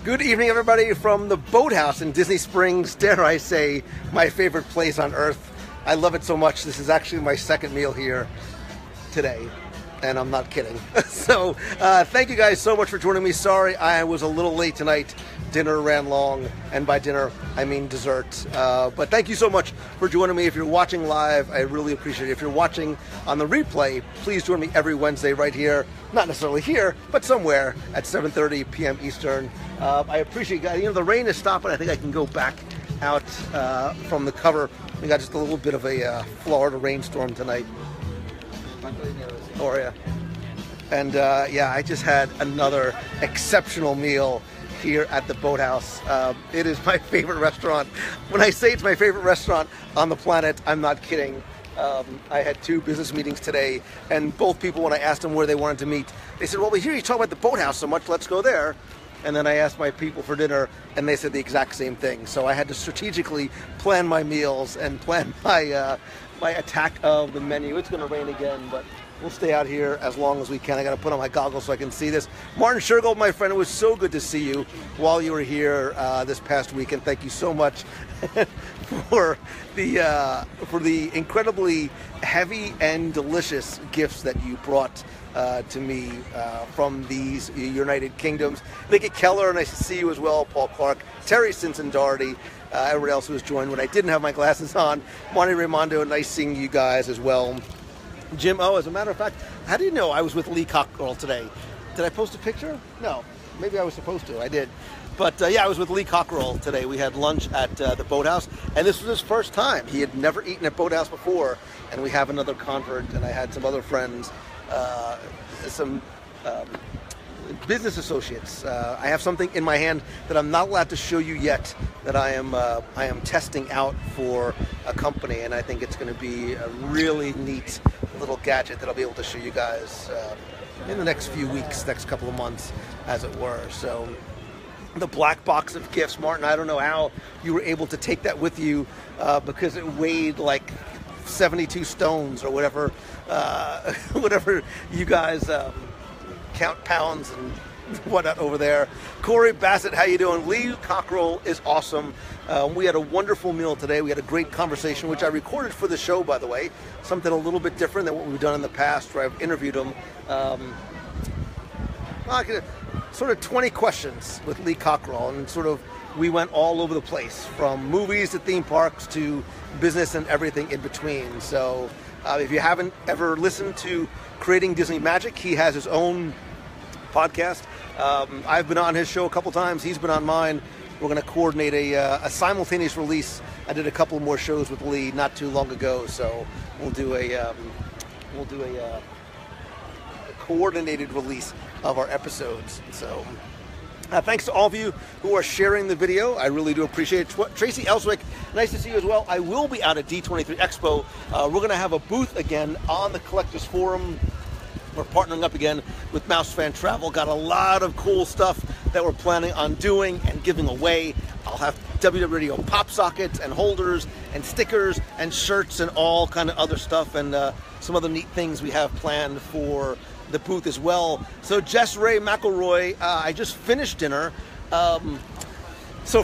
Good evening, everybody, from the Boathouse in Disney Springs. Dare I say, my favorite place on earth. I love it so much. This is actually my second meal here today, and I'm not kidding. So, thank you guys so much for joining me. Sorry, I was a little late tonight. Dinner ran long, and by dinner, I mean dessert. But thank you so much for joining me. If you're watching live, I really appreciate it. If you're watching on the replay, please join me every Wednesday right here. Not necessarily here, but somewhere at 7:30 p.m. Eastern. I appreciate it. You know, the rain is stopping. I think I can go back out from the cover. We got just a little bit of a Florida rainstorm tonight. Oh, yeah. And yeah, I just had another exceptional meal here at the Boathouse. It is my favorite restaurant. When I say it's my favorite restaurant on the planet, I'm not kidding. I had two business meetings today, and both people, when I asked them where they wanted to meet, they said, well, we hear you talk about the Boathouse so much, let's go there. And then I asked my people for dinner, and they said the exact same thing. So I had to strategically plan my meals and plan my my attack of the menu. It's going to rain again, but we'll stay out here as long as we can. I got to put on my goggles so I can see this. Martin Shergold, my friend, it was so good to see you while you were here this past weekend. Thank you so much for the incredibly heavy and delicious gifts that you brought to me from these United Kingdoms. Nikki Keller, nice to see you as well. Paul Clark, Terry Simpson Doherty, everybody else who was joined when I didn't have my glasses on. Monty Raimondo, nice seeing you guys as well. Jim O, as a matter of fact, how do you know I was with Lee Cockrell today? Did I post a picture? No. Maybe I was supposed to. I did. But yeah, I was with Lee Cockrell today. We had lunch at the Boathouse, and this was his first time. He had never eaten at Boathouse before, and we have another convert, and I had some other friends, some business associates. I have something in my hand that I'm not allowed to show you yet that I am testing out for a company, and I think it's going to be a really neat little gadget that I'll be able to show you guys in the next few weeks, next couple of months, as it were. So the black box of gifts, Martin, I don't know how you were able to take that with you because it weighed like 72 stones or whatever, whatever you guys count pounds and whatnot over there. Corey Bassett, how you doing? Lee Cockrell is awesome. We had a wonderful meal today. We had a great conversation, which I recorded for the show, by the way. Something a little bit different than what we've done in the past, where I've interviewed him. Sort of 20 questions with Lee Cockrell, and sort of we went all over the place, from movies to theme parks to business and everything in between. So if you haven't ever listened to Creating Disney Magic, he has his own podcast. I've been on his show a couple times. He's been on mine. We're going to coordinate a simultaneous release. I did a couple more shows with Lee not too long ago, so we'll do a coordinated release of our episodes. So thanks to all of you who are sharing the video. I really do appreciate it. Tracy Ellswick, nice to see you as well. I will be out at D23 Expo. We're going to have a booth again on the Collectors Forum. We're partnering up again with Mouse Fan Travel. Got a lot of cool stuff that we're planning on doing and giving away. I'll have WW Radio pop sockets and holders and stickers and shirts and all kind of other stuff, and some other neat things we have planned for the booth as well. So Jess Ray McElroy, I just finished dinner. So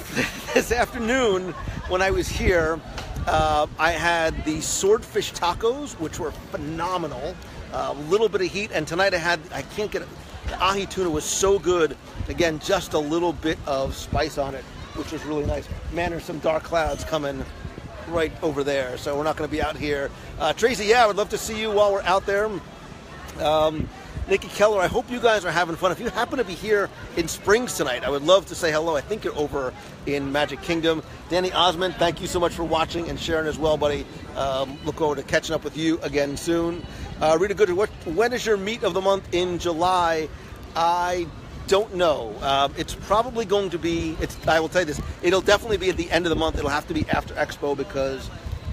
this afternoon when I was here, I had the swordfish tacos, which were phenomenal. A little bit of heat, and tonight I can't get it. The ahi tuna was so good. Again, just a little bit of spice on it, which was really nice. Man, there's some dark clouds coming right over there, so we're not going to be out here. Tracy, yeah, I would love to see you while we're out there. Nikki Keller, I hope you guys are having fun. If you happen to be here in Springs tonight, I would love to say hello. I think you're over in Magic Kingdom. Danny Osmond, thank you so much for watching and sharing as well, buddy. Look forward to catching up with you again soon. Rita Goodrich, when is your meet of the month in July? I don't know. It's probably going to be, I will tell you this, it'll definitely be at the end of the month. It'll have to be after Expo because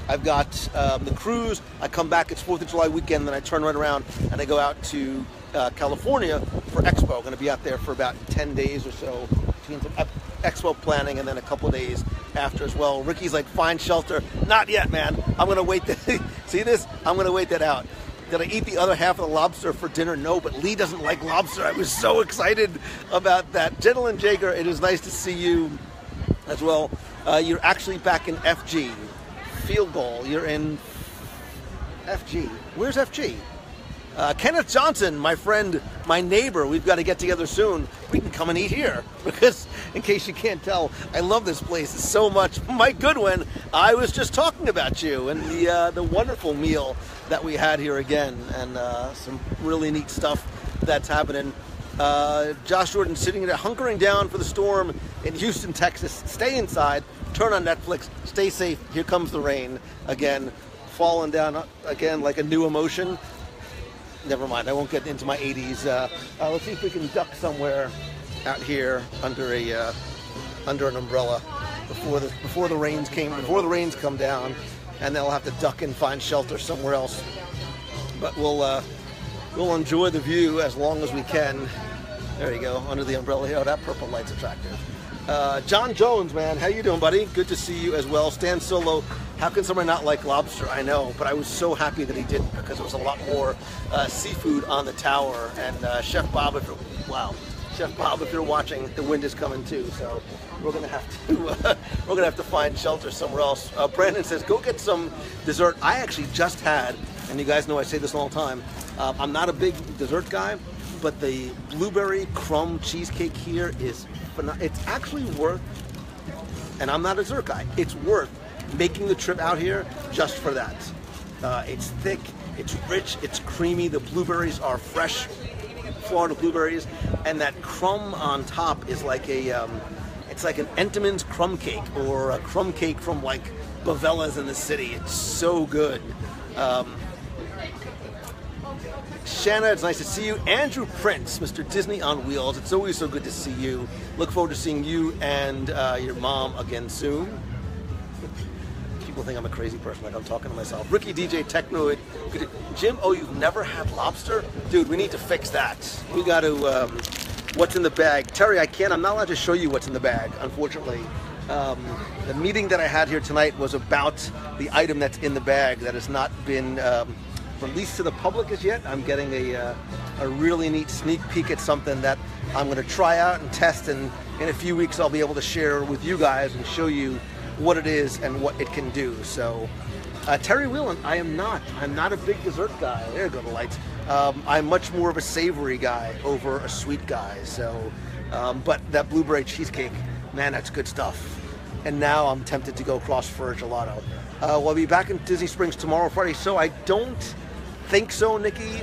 I've got the cruise. I come back, it's 4th of July weekend, then I turn right around and I go out to California for Expo. I'm going to be out there for about 10 days or so between some Expo planning and then a couple of days after as well. Ricky's like, find shelter. Not yet, man. I'm going to wait. See this? I'm going to wait that out. Did I eat the other half of the lobster for dinner? No, but Lee doesn't like lobster. I was so excited about that. Gentleman Jager, it is nice to see you as well. You're actually back in FG. Field goal. You're in FG. Where's FG? Kenneth Johnson, my friend, my neighbor, we've got to get together soon. We can come and eat here because, in case you can't tell, I love this place so much. Mike Goodwin, I was just talking about you and the wonderful meal that we had here again, and some really neat stuff that's happening. Josh Jordan sitting there hunkering down for the storm in Houston, Texas. Stay inside, turn on Netflix, stay safe. Here comes the rain again, falling down again like a new emotion. Never mind, I won't get into my 80s. Let's see if we can duck somewhere out here under an umbrella before the rains come down, and then I'll have to duck and find shelter somewhere else. But we'll enjoy the view as long as we can. There you go, under the umbrella here. Oh, that purple light's attractive. John Jones, man, how you doing, buddy? Good to see you as well. Stan Solo, how can someone not like lobster? I know, but I was so happy that he didn't because there was a lot more seafood on the tower. And Chef Bob, if you're watching, the wind is coming too. So we're gonna have to find shelter somewhere else. Brandon says, go get some dessert. I actually just had, and you guys know I say this all the time, I'm not a big dessert guy, but the blueberry crumb cheesecake here is phenomenal. It's actually worth, and I'm not a dessert guy, it's worth making the trip out here just for that. It's thick, it's rich, it's creamy, the blueberries are fresh Florida blueberries, and that crumb on top is like it's like an Entenmann's crumb cake, or a crumb cake from like Bavella's in the city. It's so good. Shanna, it's nice to see you. Andrew Prince, Mr. Disney on Wheels. It's always so good to see you. Look forward to seeing you and your mom again soon. People think I'm a crazy person, like I'm talking to myself. Ricky DJ Technoid. Jim, oh, you've never had lobster? Dude, we need to fix that. We got to, what's in the bag? Terry, I'm not allowed to show you what's in the bag, unfortunately. The meeting that I had here tonight was about the item that's in the bag that has not been released to the public as yet. I'm getting a really neat sneak peek at something that I'm going to try out and test, and in a few weeks I'll be able to share with you guys and show you what it is and what it can do. So Terry Whelan, I'm not a big dessert guy. There go the lights. I'm much more of a savory guy over a sweet guy. So but that blueberry cheesecake, man, that's good stuff. And now I'm tempted to go across for a gelato. We'll be back in Disney Springs tomorrow, Friday. So I don't think so, Nikki.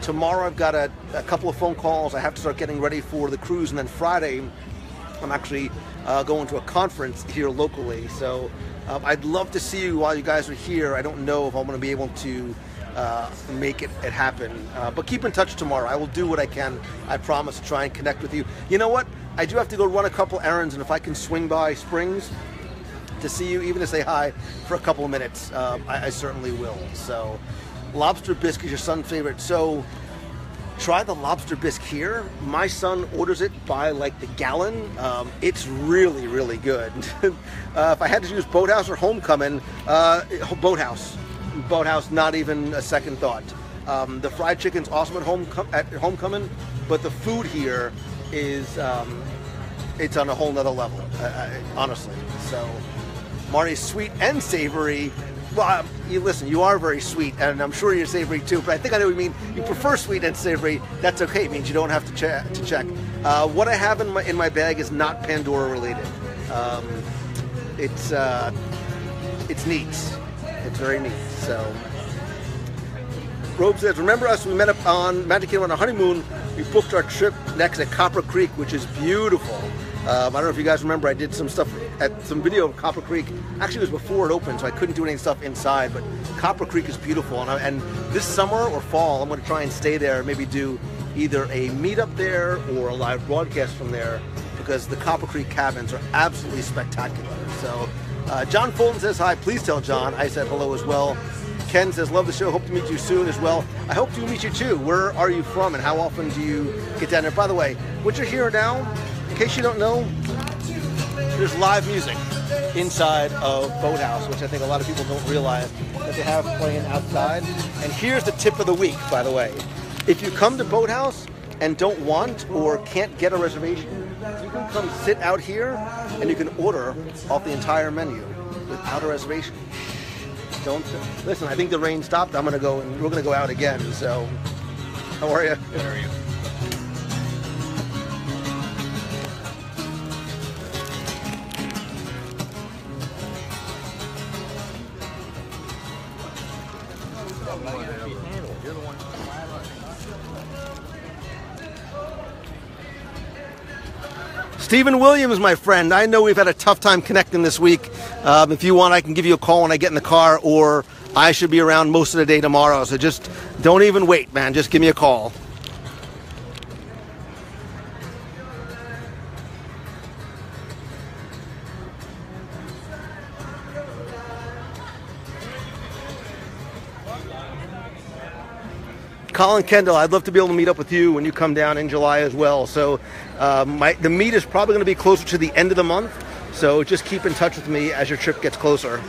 Tomorrow I've got a couple of phone calls. I have to start getting ready for the cruise, and then Friday I'm actually going to a conference here locally. So I'd love to see you while you guys are here. I don't know if I'm going to be able to make it happen, but keep in touch tomorrow. I will do what I can. I promise to try and connect with you. You know what? I do have to go run a couple errands, and if I can swing by Springs to see you, even to say hi for a couple of minutes, I certainly will. So lobster bisque is your son's favorite. So try the lobster bisque here. My son orders it by like the gallon. It's really, really good. If I had to choose Boathouse or Homecoming, Boathouse. Boathouse, not even a second thought. The fried chicken's awesome at Homecoming, but the food here is it's on a whole nother level, honestly. So Marty's sweet and savory. Well, you are very sweet, and I'm sure you're savory too, but I think I know what you mean. You prefer sweet and savory. That's okay. It means you don't have to check. What I have in my bag is not Pandora related. It's neat. It's very neat. So Robe says, remember us? We met up on Magic Kingdom on a honeymoon. We booked our trip next at Copper Creek, which is beautiful. I don't know if you guys remember, I did some video of Copper Creek. Actually, it was before it opened, so I couldn't do any stuff inside, but Copper Creek is beautiful. And this summer or fall, I'm going to try and stay there, maybe do either a meetup there or a live broadcast from there, because the Copper Creek cabins are absolutely spectacular. So John Fulton says hi. Please tell John I said hello as well. Ken says, love the show. Hope to meet you soon as well. I hope to meet you too. Where are you from, and how often do you get down there? By the way, what you're hearing now, in case you don't know, there's live music inside of Boathouse, which I think a lot of people don't realize that they have playing outside. And here's the tip of the week, by the way. If you come to Boathouse and don't want or can't get a reservation, you can come sit out here and you can order off the entire menu without a reservation. Don't listen. I think the rain stopped. I'm gonna go and we're gonna go out again. So, how are you? Good, how are you? Stephen Williams, my friend. I know we've had a tough time connecting this week. If you want, I can give you a call when I get in the car, or I should be around most of the day tomorrow. So just don't even wait, man. Just give me a call. Colin Kendall, I'd love to be able to meet up with you when you come down in July as well. So the meet is probably going to be closer to the end of the month. So just keep in touch with me as your trip gets closer.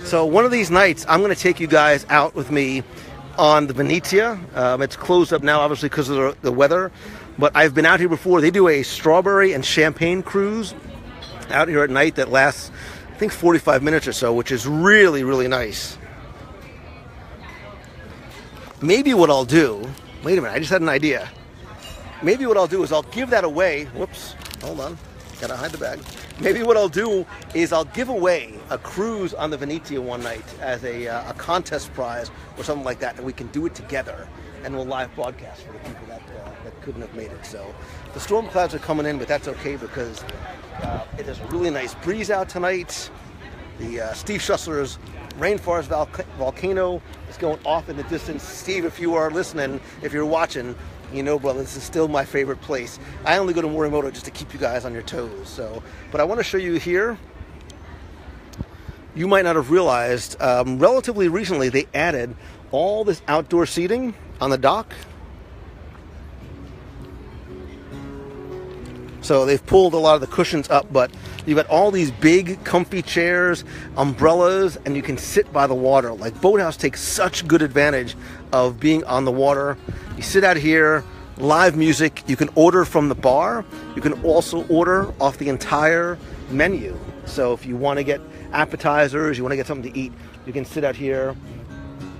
So one of these nights, I'm going to take you guys out with me on the Venezia. It's closed up now, obviously, because of the weather. But I've been out here before. They do a strawberry and champagne cruise out here at night that lasts, I think, 45 minutes or so, which is really, really nice. Maybe what I'll do... Wait a minute, I just had an idea. Maybe what I'll do is I'll give that away. Whoops, hold on. Gotta hide the bag. Maybe what I'll do is I'll give away a cruise on the Venezia one night as a contest prize or something like that, and we can do it together, and we'll live broadcast for the people that couldn't have made it. So the storm clouds are coming in, but that's okay because it is a really nice breeze out tonight. The Steve Schussler's Rainforest Volcano is going off in the distance. Steve, if you are listening, if you're watching, you know, brother, this is still my favorite place. I only go to Morimoto just to keep you guys on your toes. So, but I want to show you here. You might not have realized, relatively recently, they added all this outdoor seating on the dock. So they've pulled a lot of the cushions up, but you've got all these big, comfy chairs, umbrellas, and you can sit by the water. Like, Boathouse takes such good advantage of being on the water. You sit out here, live music. You can order from the bar. You can also order off the entire menu. So if you want to get appetizers, you want to get something to eat, you can sit out here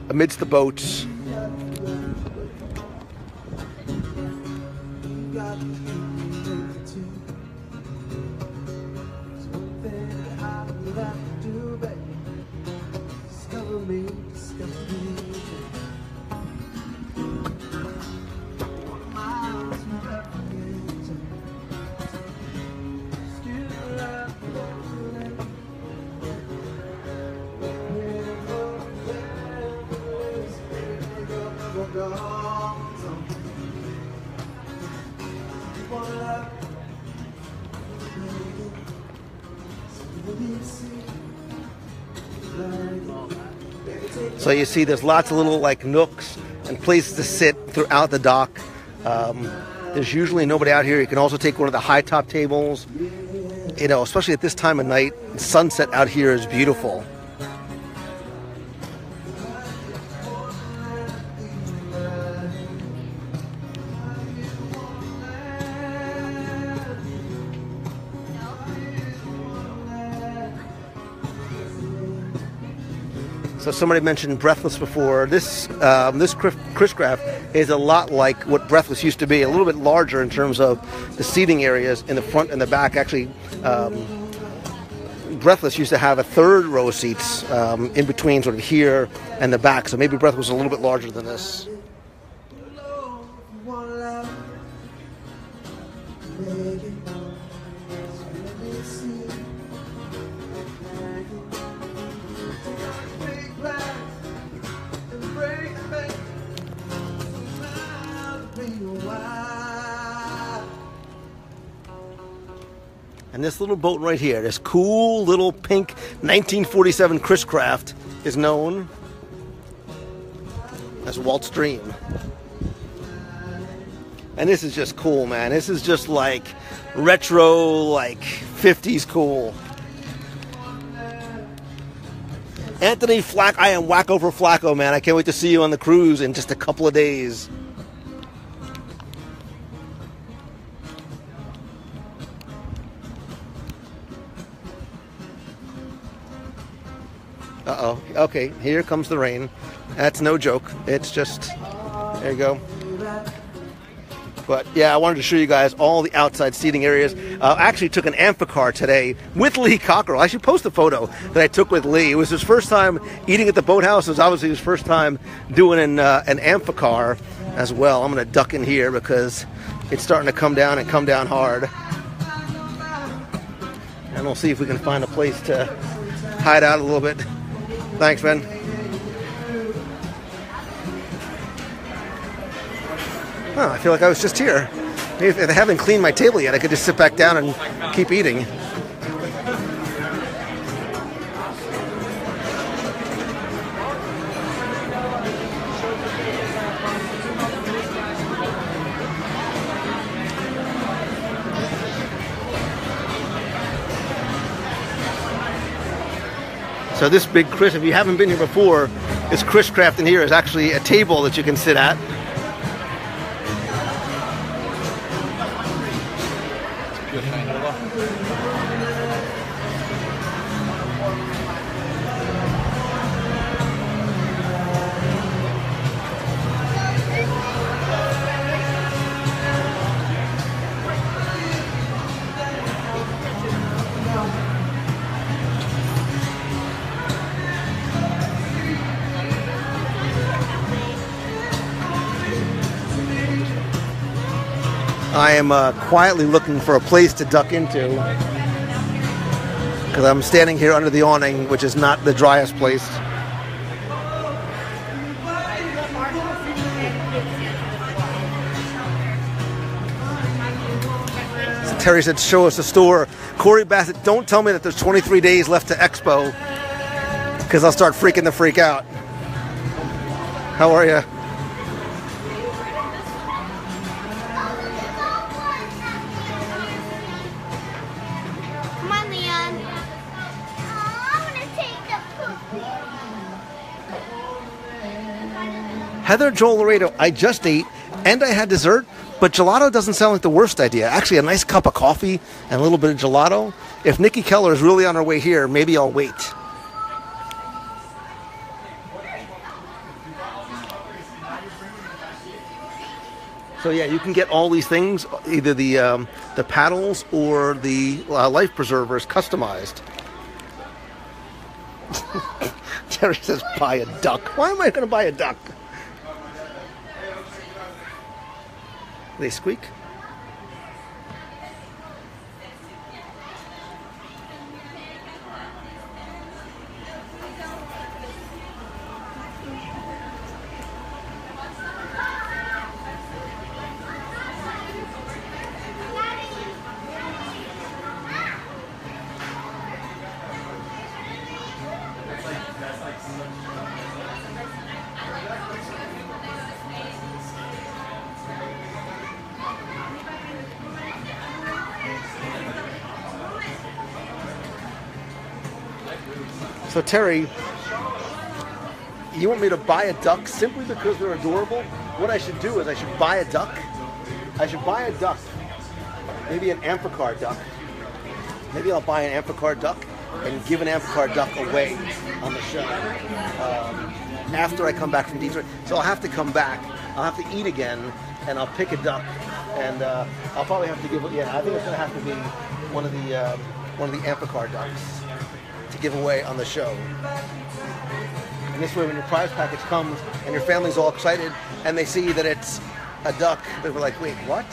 amidst the boats. So you see there's lots of little like nooks and places to sit throughout the dock. There's usually nobody out here. You can also take one of the high top tables. You know, especially at this time of night, sunset out here is beautiful. So somebody mentioned Breathless before. This Chris Craft is a lot like what Breathless used to be, a little bit larger in terms of the seating areas in the front and the back. Actually, Breathless used to have a third row of seats in between sort of here and the back. So maybe Breathless was a little bit larger than this. And this little boat right here, this cool little pink 1947 Chris Craft, is known as Walt's Dream. And this is just cool, man. This is just like retro, like 50s cool. Anthony Flack, I am Wacko for Flacco, man. I can't wait to see you on the cruise in just a couple of days. Uh-oh. Okay, here comes the rain. That's no joke. It's just, there you go. But yeah, I wanted to show you guys all the outside seating areas. I actually took an Amphicar today with Lee Cockerell. I should post a photo that I took with Lee. It was his first time eating at the boathouse. It was obviously his first time doing an Amphicar as well. I'm going to duck in here because it's starting to come down and come down hard. And we'll see if we can find a place to hide out a little bit. Thanks, man. Oh, I feel like I was just here. Maybe if I haven't cleaned my table yet, I could just sit back down and keep eating. So this big Chris, if you haven't been here before, this Chris Craft in here is actually a table that you can sit at. I am quietly looking for a place to duck into because I'm standing here under the awning, which is not the driest place. So Terry said, show us the store. Corey Bassett, don't tell me that there's 23 days left to Expo because I'll start freaking the freak out. How are you? Heather Joel Laredo, I just ate and I had dessert, but gelato doesn't sound like the worst idea. Actually, a nice cup of coffee and a little bit of gelato. If Nikki Keller is really on her way here, maybe I'll wait. So yeah, you can get all these things, either the paddles or the life preservers customized. Terry says, buy a duck. Why am I going to buy a duck? They squeak. So Terry, you want me to buy a duck simply because they're adorable? What I should do is I should buy a duck. I should buy a duck. Maybe an Amphicar duck. Maybe I'll buy an Amphicar duck and give an Amphicar duck away on the show after I come back from Detroit. So I'll have to come back. I'll have to eat again, and I'll pick a duck, and I'll probably have to give it. Yeah, I think it's going to have to be one of the Amphicar ducks to give away on the show. And this way, when your prize package comes and your family's all excited and they see that it's a duck, they're like, wait, what?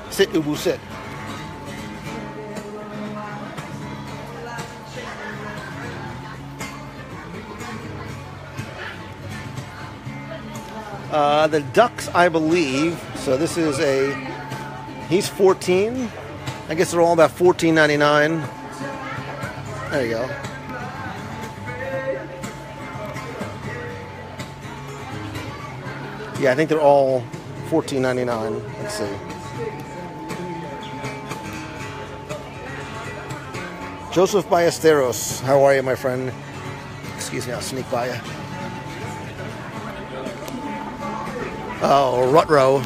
Sit, Ubu, sit. The ducks, I believe. So this is he's 14. I guess they're all about $14.99. There you go. Yeah, I think they're all $14.99. Let's see. Joseph Ballesteros, how are you, my friend? Excuse me, I'll sneak by you. Oh, Rutro.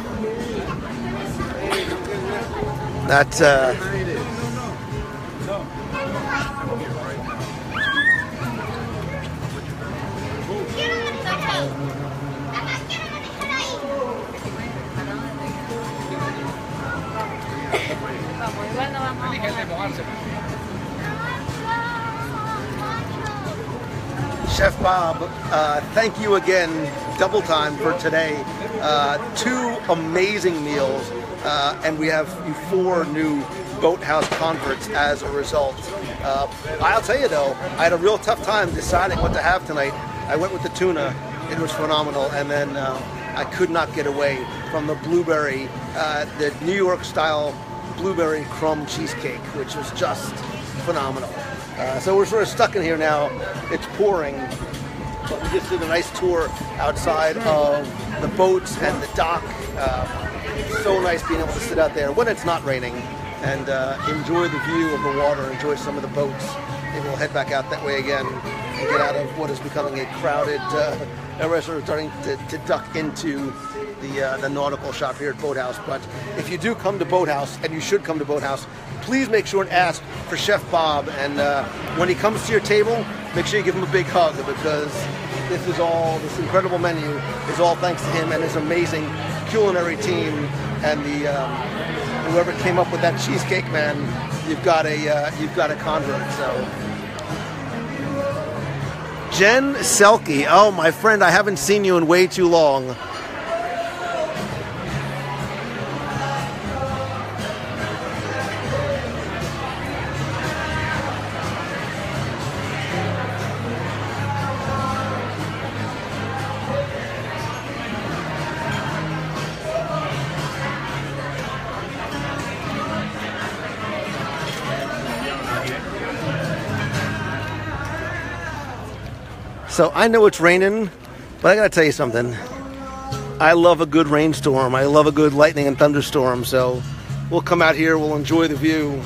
That's Chef Bob, thank you again, double time for today. 2 amazing meals, and we have 4 new Boathouse converts as a result. I'll tell you though, I had a real tough time deciding what to have tonight. I went with the tuna, it was phenomenal, and then I could not get away from the blueberry, the New York style blueberry crumb cheesecake, which was just phenomenal. So we're sort of stuck in here now. It's pouring, but we just did a nice tour outside of the boats and the dock. So nice being able to sit out there when it's not raining and enjoy the view of the water, enjoy some of the boats. Maybe we'll head back out that way again and get out of what is becoming a crowded, everyone's sort of starting to duck into the nautical shop here at Boathouse. But if you do come to Boathouse, and you should come to Boathouse, please make sure and ask for Chef Bob. And when he comes to your table, make sure you give him a big hug, because this incredible menu is all thanks to him and his amazing culinary team. And whoever came up with that cheesecake, man, you've got a convert. So. Jen Selke, oh my friend, I haven't seen you in way too long. So I know it's raining, but I gotta tell you something. I love a good rainstorm. I love a good lightning and thunderstorm. So we'll come out here, we'll enjoy the view.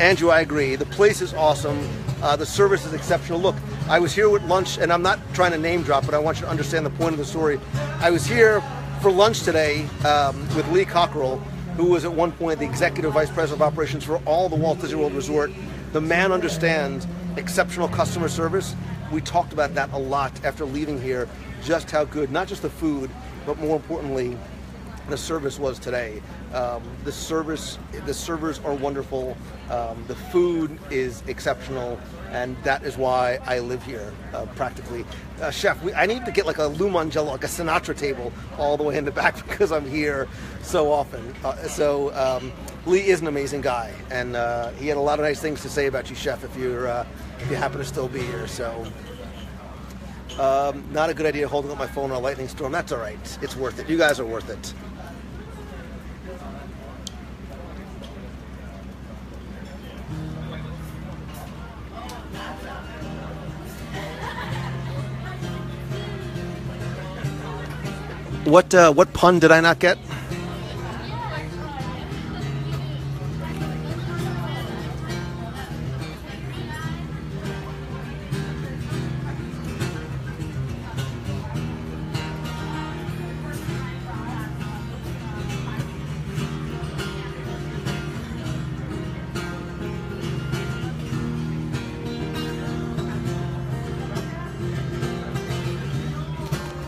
Andrew, I agree. The place is awesome. The service is exceptional. Look, I was here with lunch, and I'm not trying to name drop, but I want you to understand the point of the story. I was here for lunch today with Lee Cockrell, who was at one point the Executive Vice President of Operations for all the Walt Disney World Resort. The man understands exceptional customer service. We talked about that a lot after leaving here, just how good, not just the food, but more importantly, the service was today. The servers are wonderful. The food is exceptional, and that is why I live here practically. Chef, I need to get like a Lou Mangello, like a Sinatra table all the way in the back, because I'm here so often. Lee is an amazing guy, and he had a lot of nice things to say about you, Chef, if you happen to still be here. So not a good idea holding up my phone in a lightning storm. That's all right. It's worth it. You guys are worth it. What pun did I not get?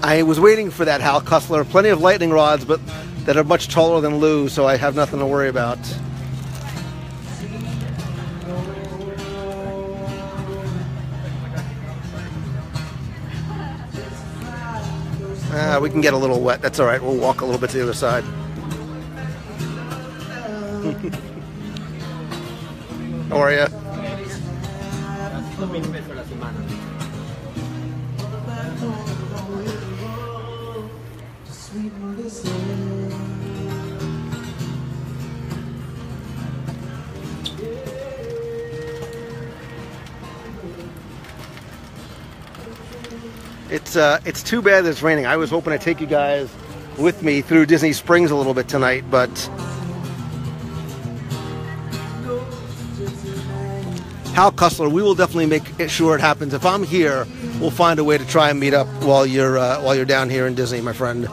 I was waiting for that, Hal Cussler. Plenty of lightning rods, but that are much taller than Lou, so I have nothing to worry about. We can get a little wet. That's all right. We'll walk a little bit to the other side. How are you? It's too bad that it's raining. I was hoping to take you guys with me through Disney Springs a little bit tonight, but Hal Cussler, we will definitely make sure it happens. If I'm here, we'll find a way to try and meet up while you're down here in Disney, my friend.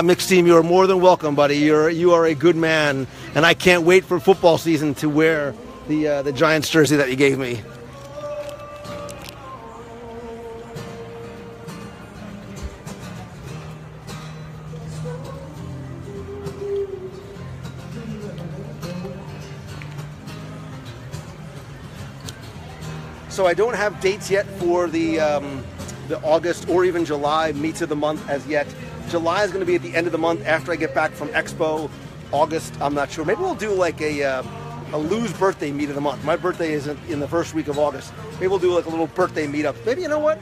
Mixed team, you are more than welcome, buddy. You are a good man, and I can't wait for football season to wear the Giants jersey that you gave me. So I don't have dates yet for the August or even July meets of the month as yet. July is going to be at the end of the month after I get back from Expo. August, I'm not sure. Maybe we'll do like a Lou's birthday meet of the month. My birthday is in the first week of August. Maybe we'll do like a little birthday meetup. Maybe, you know what?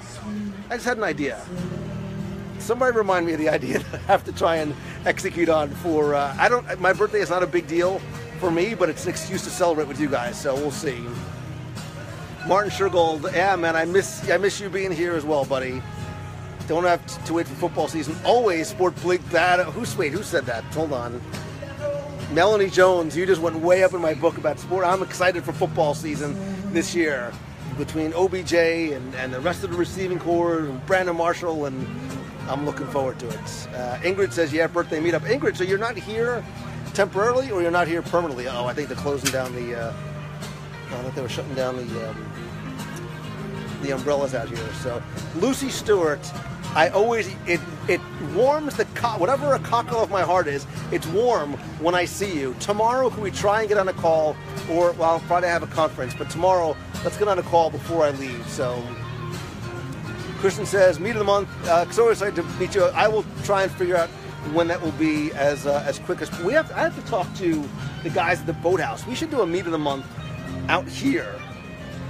I just had an idea. Somebody remind me of the idea that I have to try and execute on for, my birthday is not a big deal for me, but it's an excuse to celebrate with you guys, so we'll see. Martin Shergold, yeah, man, I miss you being here as well, buddy. Don't have to wait for football season. Always sport bleak bad. Who said that? Hold on. Melanie Jones, you just went way up in my book about sport. I'm excited for football season this year. Between OBJ and the rest of the receiving corps, and Brandon Marshall, and I'm looking forward to it. Ingrid says, yeah, birthday meetup. Ingrid, so you're not here temporarily or you're not here permanently? Oh, I think they're closing down I think they were shutting down the umbrellas out here. So Lucy Stewart, it warms whatever a cockle of my heart is, it's warm when I see you. Tomorrow, can we try and get on a call? Or, well, Friday I have a conference, but tomorrow, let's get on a call before I leave. So Kristen says, meet of the month. So excited to meet you. I will try and figure out when that will be as quick as I have to talk to the guys at the Boathouse. We should do a meet of the month out here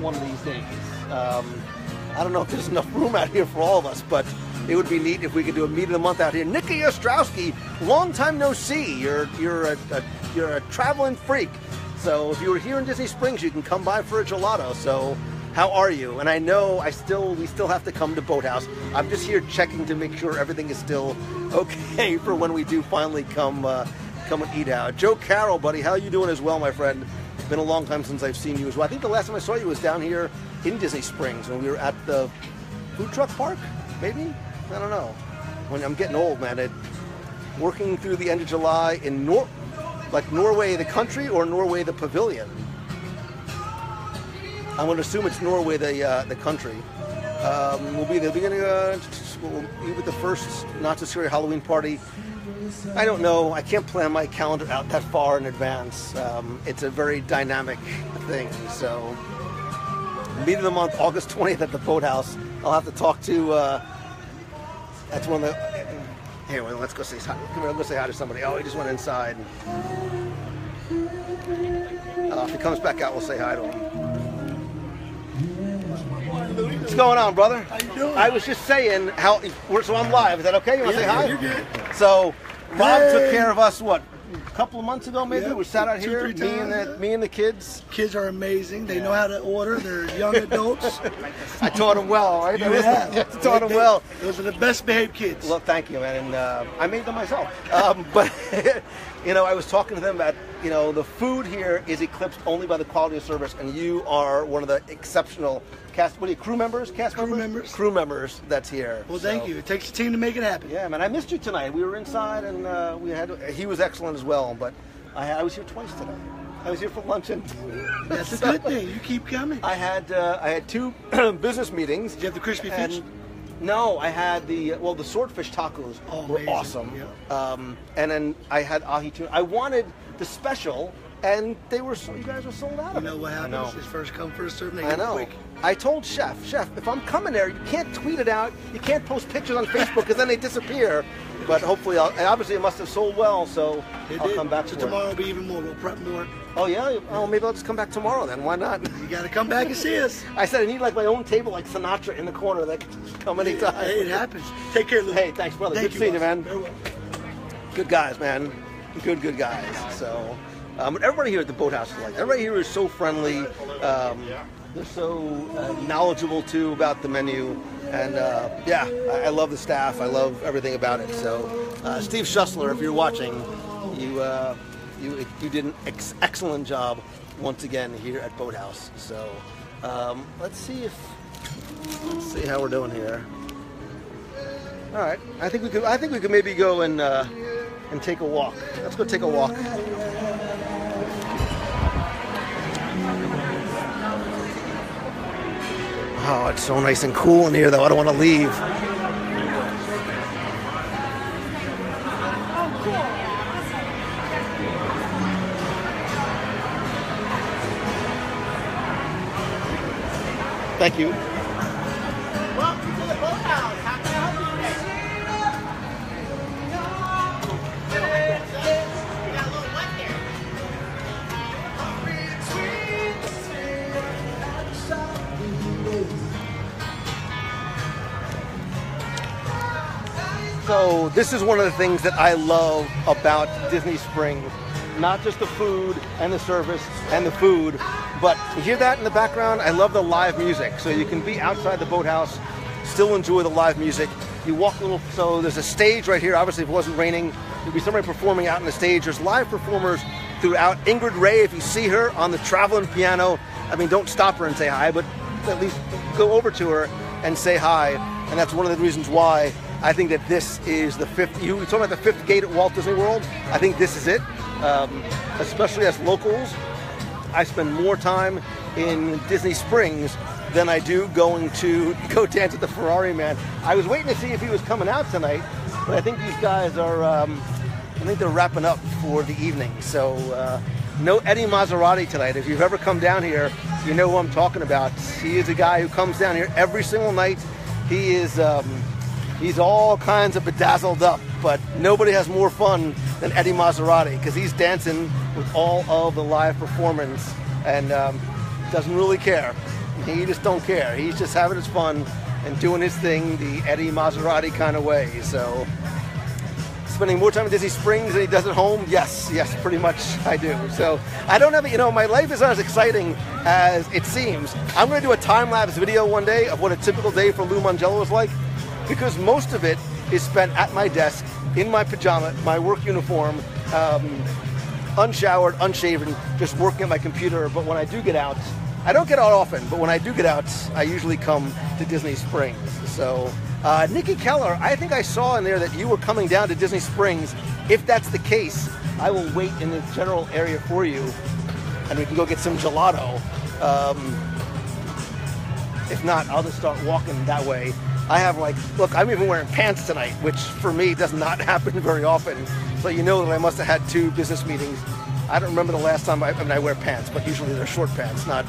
one of these days. I don't know if there's enough room out here for all of us, but it would be neat if we could do a meet of the month out here. Nikki Ostrowski, long time no see. You're a traveling freak. So if you were here in Disney Springs, you can come by for a gelato. So how are you? And I know we still have to come to Boathouse. I'm just here checking to make sure everything is still okay for when we do finally come and eat out. Joe Carroll, buddy, how you doing as well, my friend? It's been a long time since I've seen you as well. I think the last time I saw you was down here in Disney Springs when we were at the food truck park, maybe? I don't know. When I'm getting old, man. Working through the end of July in Norway the country or Norway the pavilion. I'm going to assume it's Norway the country. We'll be the beginning. We'll be with the first Not So Scary Halloween party. I don't know. I can't plan my calendar out that far in advance. It's a very dynamic thing. So, meet of the month, August 20th at the Boathouse. I'll have to talk to. That's one of the. Here, well, let's go say hi. Come here, let's go say hi to somebody. Oh, he just went inside. If he comes back out, we'll say hi to him. What's going on, brother? How you doing? I was just saying so I'm live. Is that okay? You want to say hi? You're good. So, Rob took care of us, what, a couple of months ago maybe? Yeah, we sat out here, 2-3 times, me and the kids. Kids are amazing. They know how to order. They're young adults. I taught them well, right? You have. I taught them well. Those are the best behaved kids. Well, thank you, man. And I made them myself. But, I was talking to them about, the food here is eclipsed only by the quality of service, and you are one of the exceptional crew members that's here. Well, thank you. It takes a team to make it happen. Yeah, man. I missed you tonight. We were inside, and he was excellent as well. But I was here twice today. I was here for lunch, and that's a good thing. You keep coming. I had 2 business meetings. Did you have the crispy fish? No, I had the swordfish tacos were amazing. awesome. Yeah. And then I had ahi tuna. I wanted the special, and you guys were sold out of it. You know what happens? I know. It's first come, first serve. They I get know. quick. I told Chef, if I'm coming there, you can't tweet it out. You can't post pictures on Facebook because then they disappear. But hopefully, obviously it must have sold well, so I'll come back So for it. tomorrow will be even more. We'll prep more. Oh yeah? Oh, maybe I'll just come back tomorrow then. Why not? You got to come back and see us. I said I need like my own table, like Sinatra in the corner that can come anytime. Hey, it happens. Take care, Lou. Hey, thanks, brother. Thank Good seeing you, boss. man. Very well. Good guys, man. Good guys. So, everybody here at the Boathouse is like. Everybody here is so friendly. They're so knowledgeable too about the menu, and I love the staff. I love everything about it. So, Steve Schussler, if you're watching, you did an excellent job once again here at Boathouse. So, let's see how we're doing here. All right, I think we could maybe go and take a walk. Let's go take a walk. Oh, it's so nice and cool in here, though. I don't want to leave. Thank you. Welcome to the Boathouse. How can I help you today? We got a little wet there. So this is one of the things that I love about Disney Springs. Not just the food and the service and the food, but you hear that in the background? I love the live music. So you can be outside the Boathouse, still enjoy the live music. You walk a little, so there's a stage right here. Obviously, if it wasn't raining, there'd be somebody performing out on the stage. There's live performers throughout. Ingrid Ray, if you see her on the traveling piano, I mean, don't stop her and say hi, but at least go over to her and say hi. And that's one of the reasons why I think that this is the fifth. You talking about the fifth gate at Walt Disney World? I think this is it. Especially as locals, I spend more time in Disney Springs than I do going to go dance at the Ferrari Man. I was waiting to see if he was coming out tonight, but I think these guys are. I think they're wrapping up for the evening. So no Eddie Maserati tonight. If you've ever come down here, you know who I'm talking about. He is a guy who comes down here every single night. He is. He's all kinds of bedazzled up, but nobody has more fun than Eddie Maserati because he's dancing with all of the live performance and doesn't really care. He just don't care. He's just having his fun and doing his thing the Eddie Maserati kind of way. So, spending more time in Disney Springs than he does at home? Yes, pretty much I do. So, I don't have, my life is not as exciting as it seems. I'm going to do a time-lapse video one day of what a typical day for Lou Mongello is like, because most of it is spent at my desk, in my pajama, my work uniform, unshowered, unshaven, just working at my computer. But when I do get out, I don't get out often, but when I do get out, I usually come to Disney Springs. So, Nikki Keller, I think I saw in there that you were coming down to Disney Springs. If that's the case, I will wait in the general area for you, and we can go get some gelato. If not, I'll just start walking that way. I have look, I'm even wearing pants tonight, which for me does not happen very often. So you know that I must have had 2 business meetings. I don't remember the last time I wear pants, but usually they're short pants, not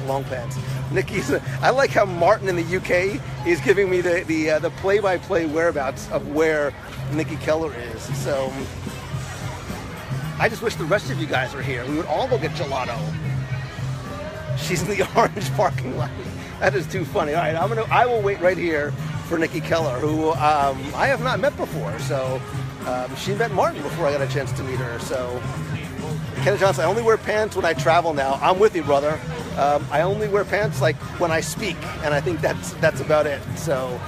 long pants. Nikki's. I like how Martin in the UK is giving me the play-by-play whereabouts of where Nikki Keller is. So I just wish the rest of you guys were here. We would all go get gelato. She's in the orange parking lot. That is too funny. All right, I will wait right here for Nikki Keller, who I have not met before. So she met Martin before I got a chance to meet her. So Kenneth Johnson, I only wear pants when I travel now. I'm with you, brother. I only wear pants when I speak, and I think that's about it. So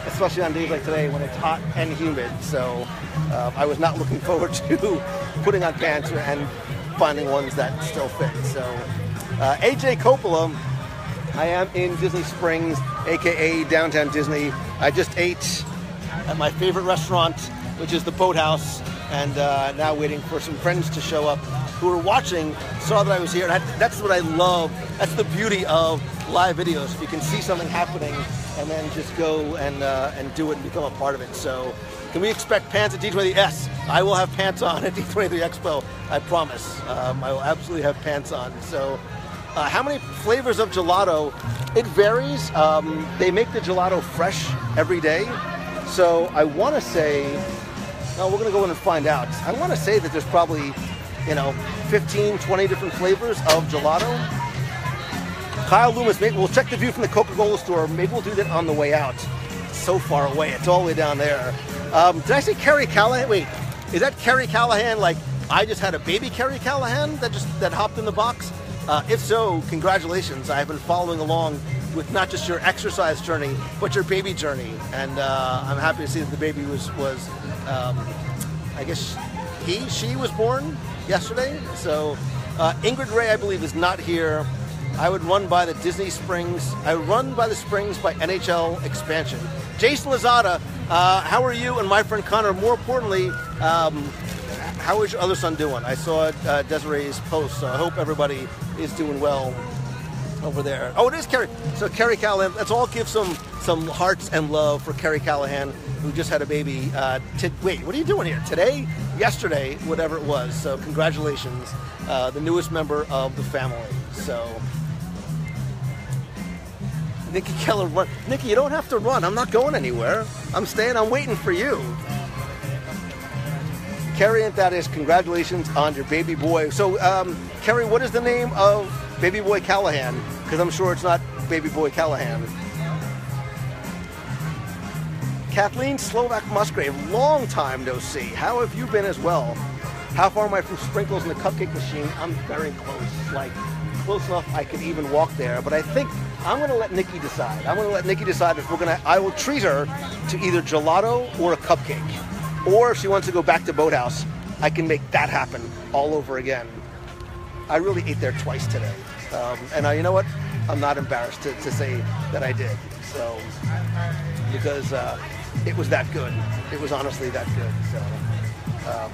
especially on days like today when it's hot and humid. So I was not looking forward to putting on pants and finding ones that still fit. So AJ Coppola. I am in Disney Springs, aka Downtown Disney. I just ate at my favorite restaurant, which is the Boathouse, and now waiting for some friends to show up who are watching, saw that I was here. And that's what I love. That's the beauty of live videos. So you can see something happening and then just go and do it and become a part of it. So can we expect pants at D23? Yes, I will have pants on at D23 Expo. I promise. I will absolutely have pants on. So how many flavors of gelato? It varies. They make the gelato fresh every day. So I want to say, we're going to go in and find out. I want to say that there's probably, 15, 20 different flavors of gelato. Kyle Loomis, maybe we'll check the view from the Coca-Cola store. Maybe we'll do that on the way out. It's so far away. It's all the way down there. Did I say Kerry Callahan? Wait, is that Kerry Callahan? Like I just had a baby Kerry Callahan that hopped in the box? If so, congratulations. I've been following along with not just your exercise journey, but your baby journey. And I'm happy to see that the baby was I guess she was born yesterday. So Ingrid Ray, I believe, is not here. I would run by the Disney Springs. I run by the Springs by NHL expansion. Jason Lozada, how are you and my friend Connor? More importantly, how is your other son doing? I saw Desiree's post, so I hope everybody is doing well over there. Oh, it is Kerry. So Kerry Callahan, let's all give some hearts and love for Kerry Callahan, who just had a baby. Wait, what are you doing here? Today? Yesterday? Whatever it was. So congratulations, the newest member of the family. So Nikki Keller, run. Nikki, you don't have to run. I'm not going anywhere. I'm staying. I'm waiting for you. Kerry, and that is congratulations on your baby boy. So, Kerry, what is the name of baby boy Callahan? Because I'm sure it's not baby boy Callahan. Kathleen Slovak Musgrave, long time no see. How have you been as well? How far am I from Sprinkles and the Cupcake Machine? I'm very close, like close enough I can even walk there. But I think I'm going to let Nikki decide. I'm going to let Nikki decide if I will treat her to either gelato or a cupcake. Or if she wants to go back to Boathouse, I can make that happen all over again. I really ate there twice today. And you know what? I'm not embarrassed to say that I did. So, because it was that good. It was honestly that good. So,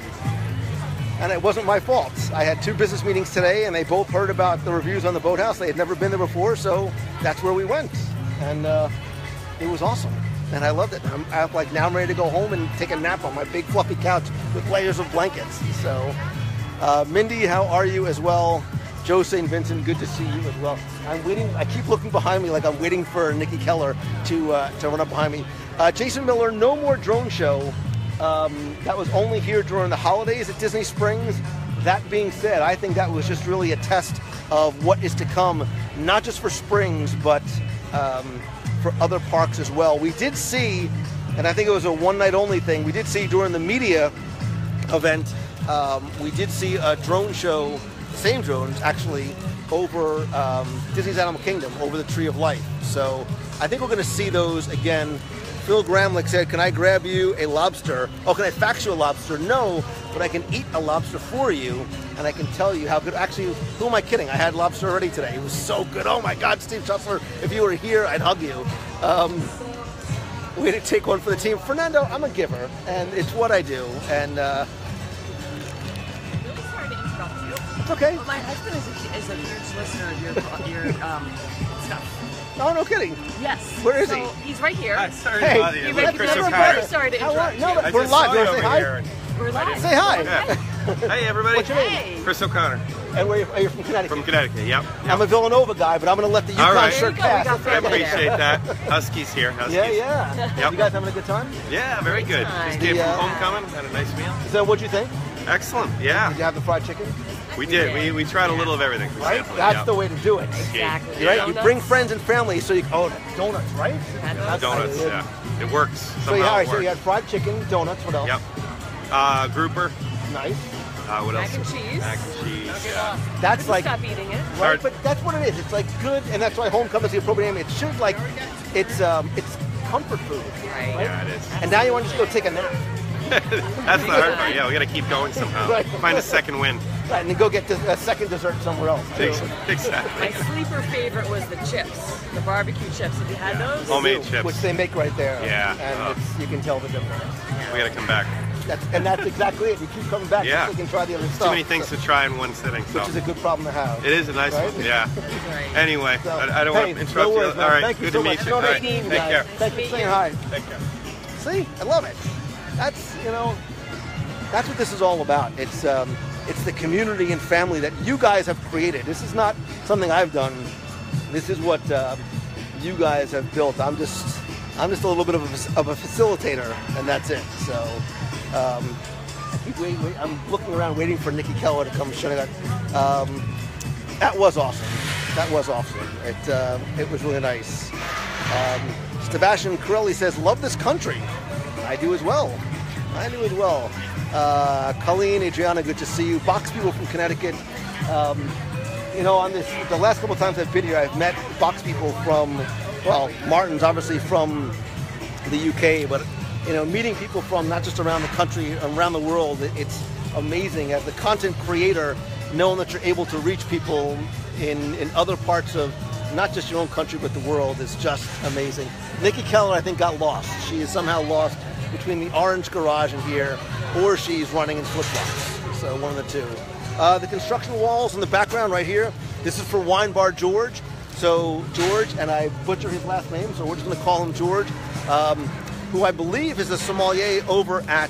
and it wasn't my fault. I had 2 business meetings today, and they both heard about the reviews on the Boathouse. They had never been there before, so that's where we went. And it was awesome. And I loved it. I'm like, now I'm ready to go home and take a nap on my big fluffy couch with layers of blankets. So, Mindy, how are you as well? Joe St. Vincent, good to see you as well. I'm waiting. I keep looking behind me like I'm waiting for Nikki Keller to run up behind me. Jason Miller, no more drone show. That was only here during the holidays at Disney Springs. That being said, I think that was just really a test of what is to come, not just for Springs, but for other parks as well. We did see, and I think it was a one-night only thing, we did see during the media event, we did see a drone show, the same drones actually, over Disney's Animal Kingdom, over the Tree of Life. So I think we're going to see those again. Phil Gramlich said, can I grab you a lobster? Oh, can I fax you a lobster? No, but I can eat a lobster for you, and I can tell you how good. Actually, who am I kidding? I had lobster already today. It was so good. Oh my God, Steve Schussler, if you were here, I'd hug you. Way to take one for the team. Fernando, I'm a giver, and it's what I do. And Sorry to interrupt you. it's okay. But my husband is a huge listener of your stuff. Oh, no kidding. Yes. Where is so he? He's right here. Sorry Hey, to bother you. You Like make Chris never O'Connor. sorry to How are interrupt no, you. but I we're just live. saw You you want to say over hi? here. We're live. Say hi. Yeah. Hey, everybody. What's your name? Hey. Chris O'Connor And where are you from? Connecticut. from Connecticut. Yep. I'm a Villanova guy, but I'm going to let the All UConn right. shirt There you go, we pass. got I family there. appreciate that. Huskies here. Huskies. Yeah, yeah. Yep. You guys having a good time? Yeah, very good. Nice. Just came The, from homecoming. Had a nice meal. So what'd you think? Excellent. Did Yeah. you have the fried chicken? We did. We tried a little of everything. We Right? sampled it, That's yep. the way to do it. Exactly. Yeah. Right? You bring friends and family so you donuts, right? Donuts. Donuts. Yeah. It works. So you, Somehow all right, it so you had works. fried chicken, donuts, what else? Yep. Grouper. Nice. What Mac else? and cheese. Mac and cheese. Yeah. That's like, Stop eating it. right? Hard. But that's what it is. It's like good, and that's why homecoming is the appropriate name. It should like, it's comfort food. Right. Yeah, it is. And now you want to just go take a nap. That's the hard part. Yeah, we got to keep going somehow. Right. Find a second win. Right, and then go get a second dessert somewhere else. too. Exactly. My sleeper favorite was the chips, the barbecue chips. Have you had those? Homemade chips. Which they make right there. Yeah. And you can tell the difference. We got to come back. That's exactly it. You keep coming back Yeah. so you can try the other Too stuff. many things to try in one sitting. So Which is a good problem to have. it is a nice right? one. Yeah. Right. Anyway, So, I don't hey, want to interrupt no worries, you. man. All right. Thank you Good so to much. meet you. All right. Take Take care. Thank you for saying hi. Take care. See, I love it. That's what this is all about. It's the community and family that you guys have created. This is not something I've done. This is what you guys have built. I'm just a little bit of a facilitator, and that's it. So I keep waiting. I'm looking around, waiting for Nikki Keller to come show me that. That was awesome. That was awesome. It was really nice. Sebastian Corelli says, "Love this country." I do as well. Colleen, Adriana, good to see you. Box people from Connecticut. On the last couple of times I've been here, I've met box people from, Martin's obviously from the UK, but meeting people from not just around the country, around the world, it's amazing as the content creator, knowing that you're able to reach people in other parts of not just your own country but the world is just amazing. Nikki Keller, I think, got lost. She is somehow lost between the orange garage and here, or she's running in flip-flops. So one of the two. The construction walls in the background right here, this is for Wine Bar George. So George, and I butcher his last name, so we're just going to call him George, who I believe is a sommelier over at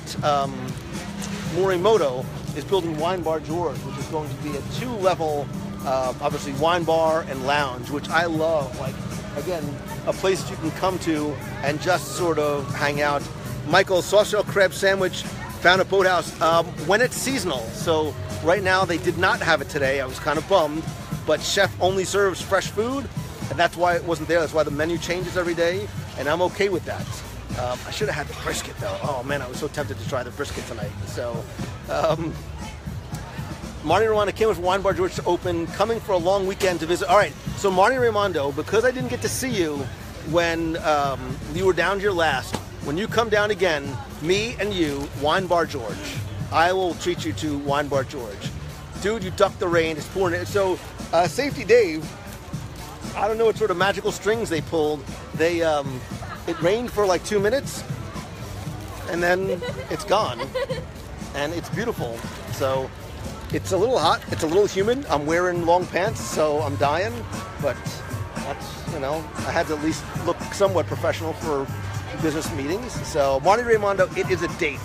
Morimoto, is building Wine Bar George, which is going to be a 2-level, obviously, wine bar and lounge, which I love. Like, again, a place that you can come to and just sort of hang out. Michael, sauce shell crab sandwich found at Boathouse when it's seasonal. So right now they did not have it today. I was kind of bummed, but chef only serves fresh food, and that's why it wasn't there. That's why the menu changes every day, and I'm okay with that. I should have had the brisket though. Oh man, I was so tempted to try the brisket tonight. So Marty Raimondo came with Wine Bar George to open, coming for a long weekend to visit. All right, so Marty Raimondo, because I didn't get to see you when you were down here last, when you come down again, me and you, Wine Bar George. I will treat you to Wine Bar George. Dude, you ducked the rain. It's pouring in. So, Safety Dave, I don't know what sort of magical strings they pulled. It rained for like 2 minutes, and then it's gone. And it's beautiful. So, it's a little hot. It's a little humid. I'm wearing long pants, so I'm dying. But that's, I had to at least look somewhat professional for business meetings. So Marty Raimondo, it is a date.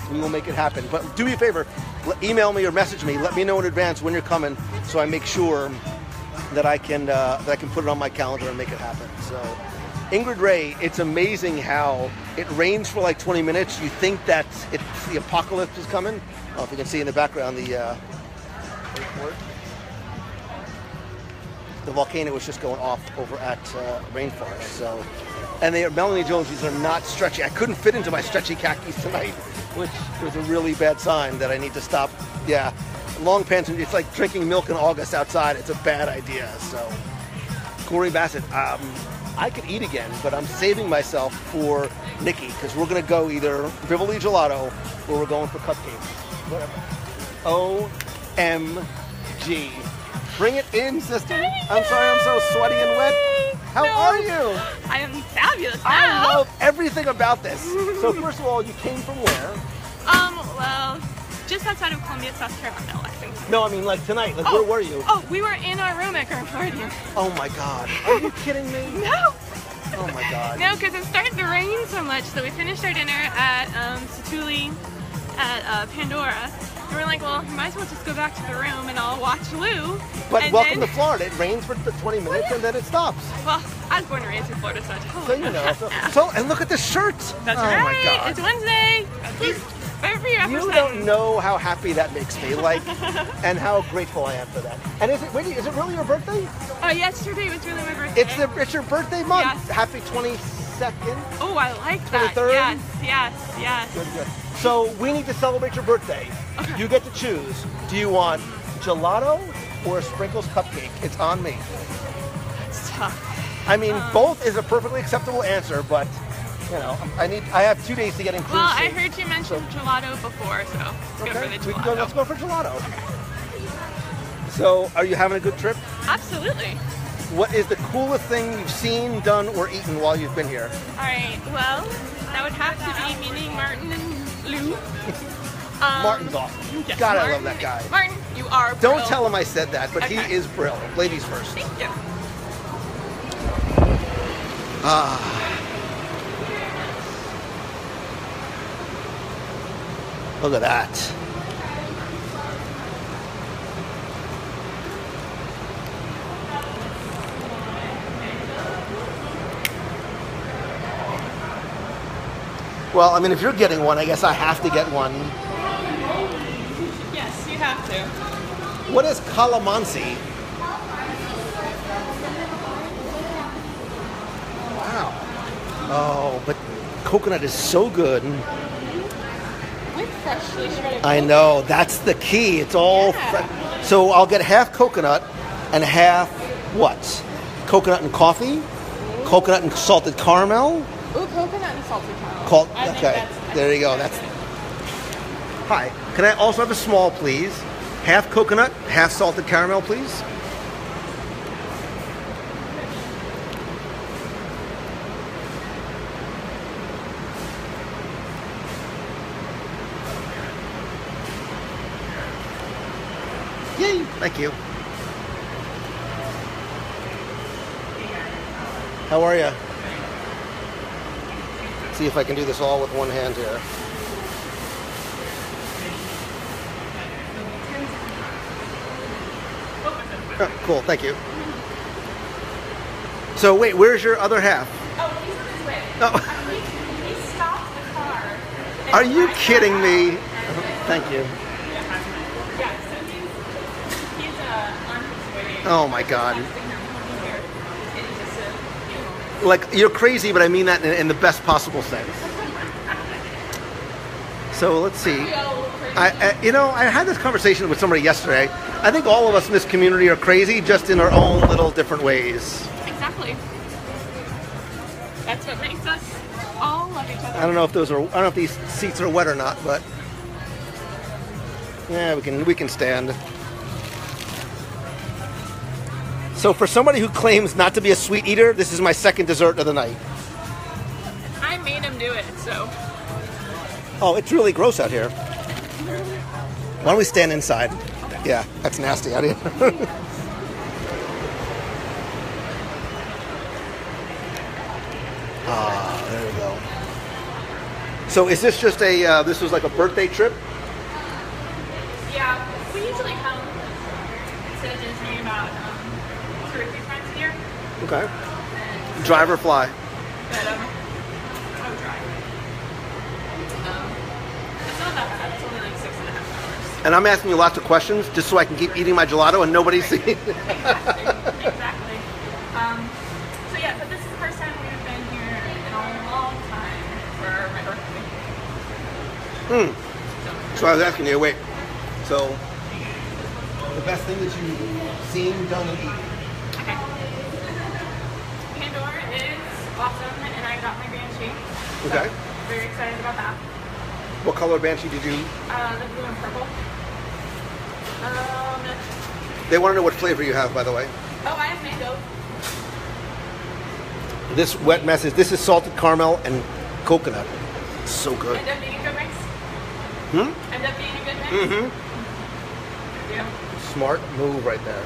We will make it happen. But do me a favor, email me or message me. Let me know in advance when you're coming, so I make sure that I can put it on my calendar and make it happen. So Ingrid Ray, it's amazing how it rains for like 20 minutes. You think that the apocalypse is coming. I don't know if you can see in the background the volcano was just going off over at Rainforest. So. And Melanie Jones, these are not stretchy. I couldn't fit into my stretchy khakis tonight, which was a really bad sign that I need to stop. Yeah, long pants, it's like drinking milk in August outside. It's a bad idea. So, Corey Bassett, I could eat again, but I'm saving myself for Nikki, because we're going to go either Rivoli Gelato or we're going for cupcakes. Whatever. OMG. Bring it in, sister. I'm sorry I'm so sweaty and wet. How are you? I am fabulous now. I love everything about this. So first of all, you came from where? Well, just outside of Columbia, South Carolina, Lexington. No, I mean like tonight. Like where were you? Oh, we were in our room at Grand Floridian. Oh my God. Are you kidding me? No. Oh my God. No, because it's starting to rain so much. So we finished our dinner at Satuli at Pandora. And we're like, well, might as well just go back to the room and I'll watch Lou. But and welcome then, to Florida. It rains for 20 minutes and then it stops. Well, I was born and raised in Florida, so I So you know. So and look at this shirt. That's oh right. My God. It's Wednesday. At least every episode. You don't know how happy that makes me, like, and how grateful I am for that. And is it really your birthday? Oh, yesterday was really my birthday. It's your birthday month. Yes. Happy 22nd. Oh, I like that. 23rd? Yes. Good. So we need to celebrate your birthday. Okay. You get to choose. Do you want gelato or a sprinkles cupcake? It's on me. It's tough. I mean, both is a perfectly acceptable answer, but I have 2 days to get in cruise. Well, I heard you mention gelato before, so let's go for the gelato. Let's go for gelato. So, are you having a good trip? Absolutely. What is the coolest thing you've seen, done, or eaten while you've been here? All right. Well, that would have to be meeting Martin and Lou. Martin's awesome. Yes, God, I Martin. love that guy. Martin, you are. Don't Brill. tell him I said that, but he Okay. is Brill. Ladies first. Thank you. Look at that. Well, I mean, if you're getting one, I guess I have to get one. Yes, you have to. What is calamansi? Wow. Oh, but coconut is so good. With freshly shredded. I know, that's the key. It's all Yeah. so I'll get half coconut and half what? Coconut and coffee? Coconut and salted caramel? Ooh, coconut and salted caramel. I think Okay, that's- there you go. That's Hi. Can I also have a small, please? Half coconut, half salted caramel, please. Yay! Thank you. How are you? See if I can do this all with one hand here. Oh, cool, thank you. So wait, where's your other half? Oh, he's on his way. Oh. He stopped the car. and Are you I got kidding out me? and- Thank you. Yeah, so he's on his way. Oh my God. Texting him, "Come here." And just said, you know, Like, you're crazy, but I mean that in the best possible sense. So let's see. we all look crazy. I had this conversation with somebody yesterday. I think all of us in this community are crazy, just in our own little different ways. Exactly. That's what makes us all love each other. I don't know if these seats are wet or not, but yeah, we can stand. So for somebody who claims not to be a sweet eater, this is my second dessert of the night. I made him do it, so. Oh, it's really gross out here. Why don't we stand inside? Yeah, that's nasty out here. There we go. So is this just this was like a birthday trip? Yeah, we usually come to Disney about 2 or 3 times a year. Okay. Drive or fly? But I would drive. It's not that bad. It's only like 6.5 hours. And I'm asking you lots of questions just so I can keep eating my gelato and nobody's seeing. Exactly. So yeah, but this is the first time we've been here in a long time for my birthday. So I was asking you, wait. So the best thing that you've seen, done, and eaten? Okay. Pandora is awesome, and I got my Banshee. So Okay. very excited about that. What color Banshee did you? The blue and purple. They want to know what flavor you have, by the way. Oh, I have mango. This wet mess is salted caramel and coconut. It's so good. End up being a good mix. End up being a good mix. Mm-hmm. Yeah. Smart move right there.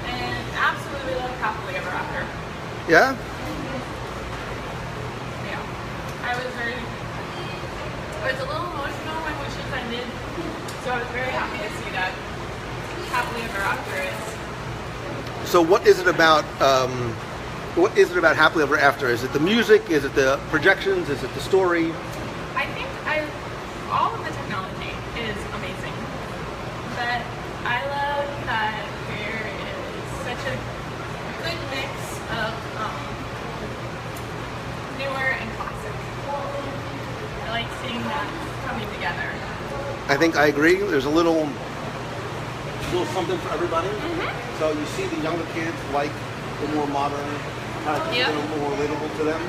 And absolutely love Happily Ever After. Yeah? Yeah. I was a little emotional when Wishes ended, so I was very happy to see that Happily Ever After is. So what is it about Happily Ever After? Is it the music? Is it the projections? Is it the story? I think all of the technology is amazing, but I love that there is such a good mix of newer and classic. I like seeing that coming together. I think I agree. There's a little something for everybody. So you see the younger kids like the more modern, kind of Yep. a little more relatable to them.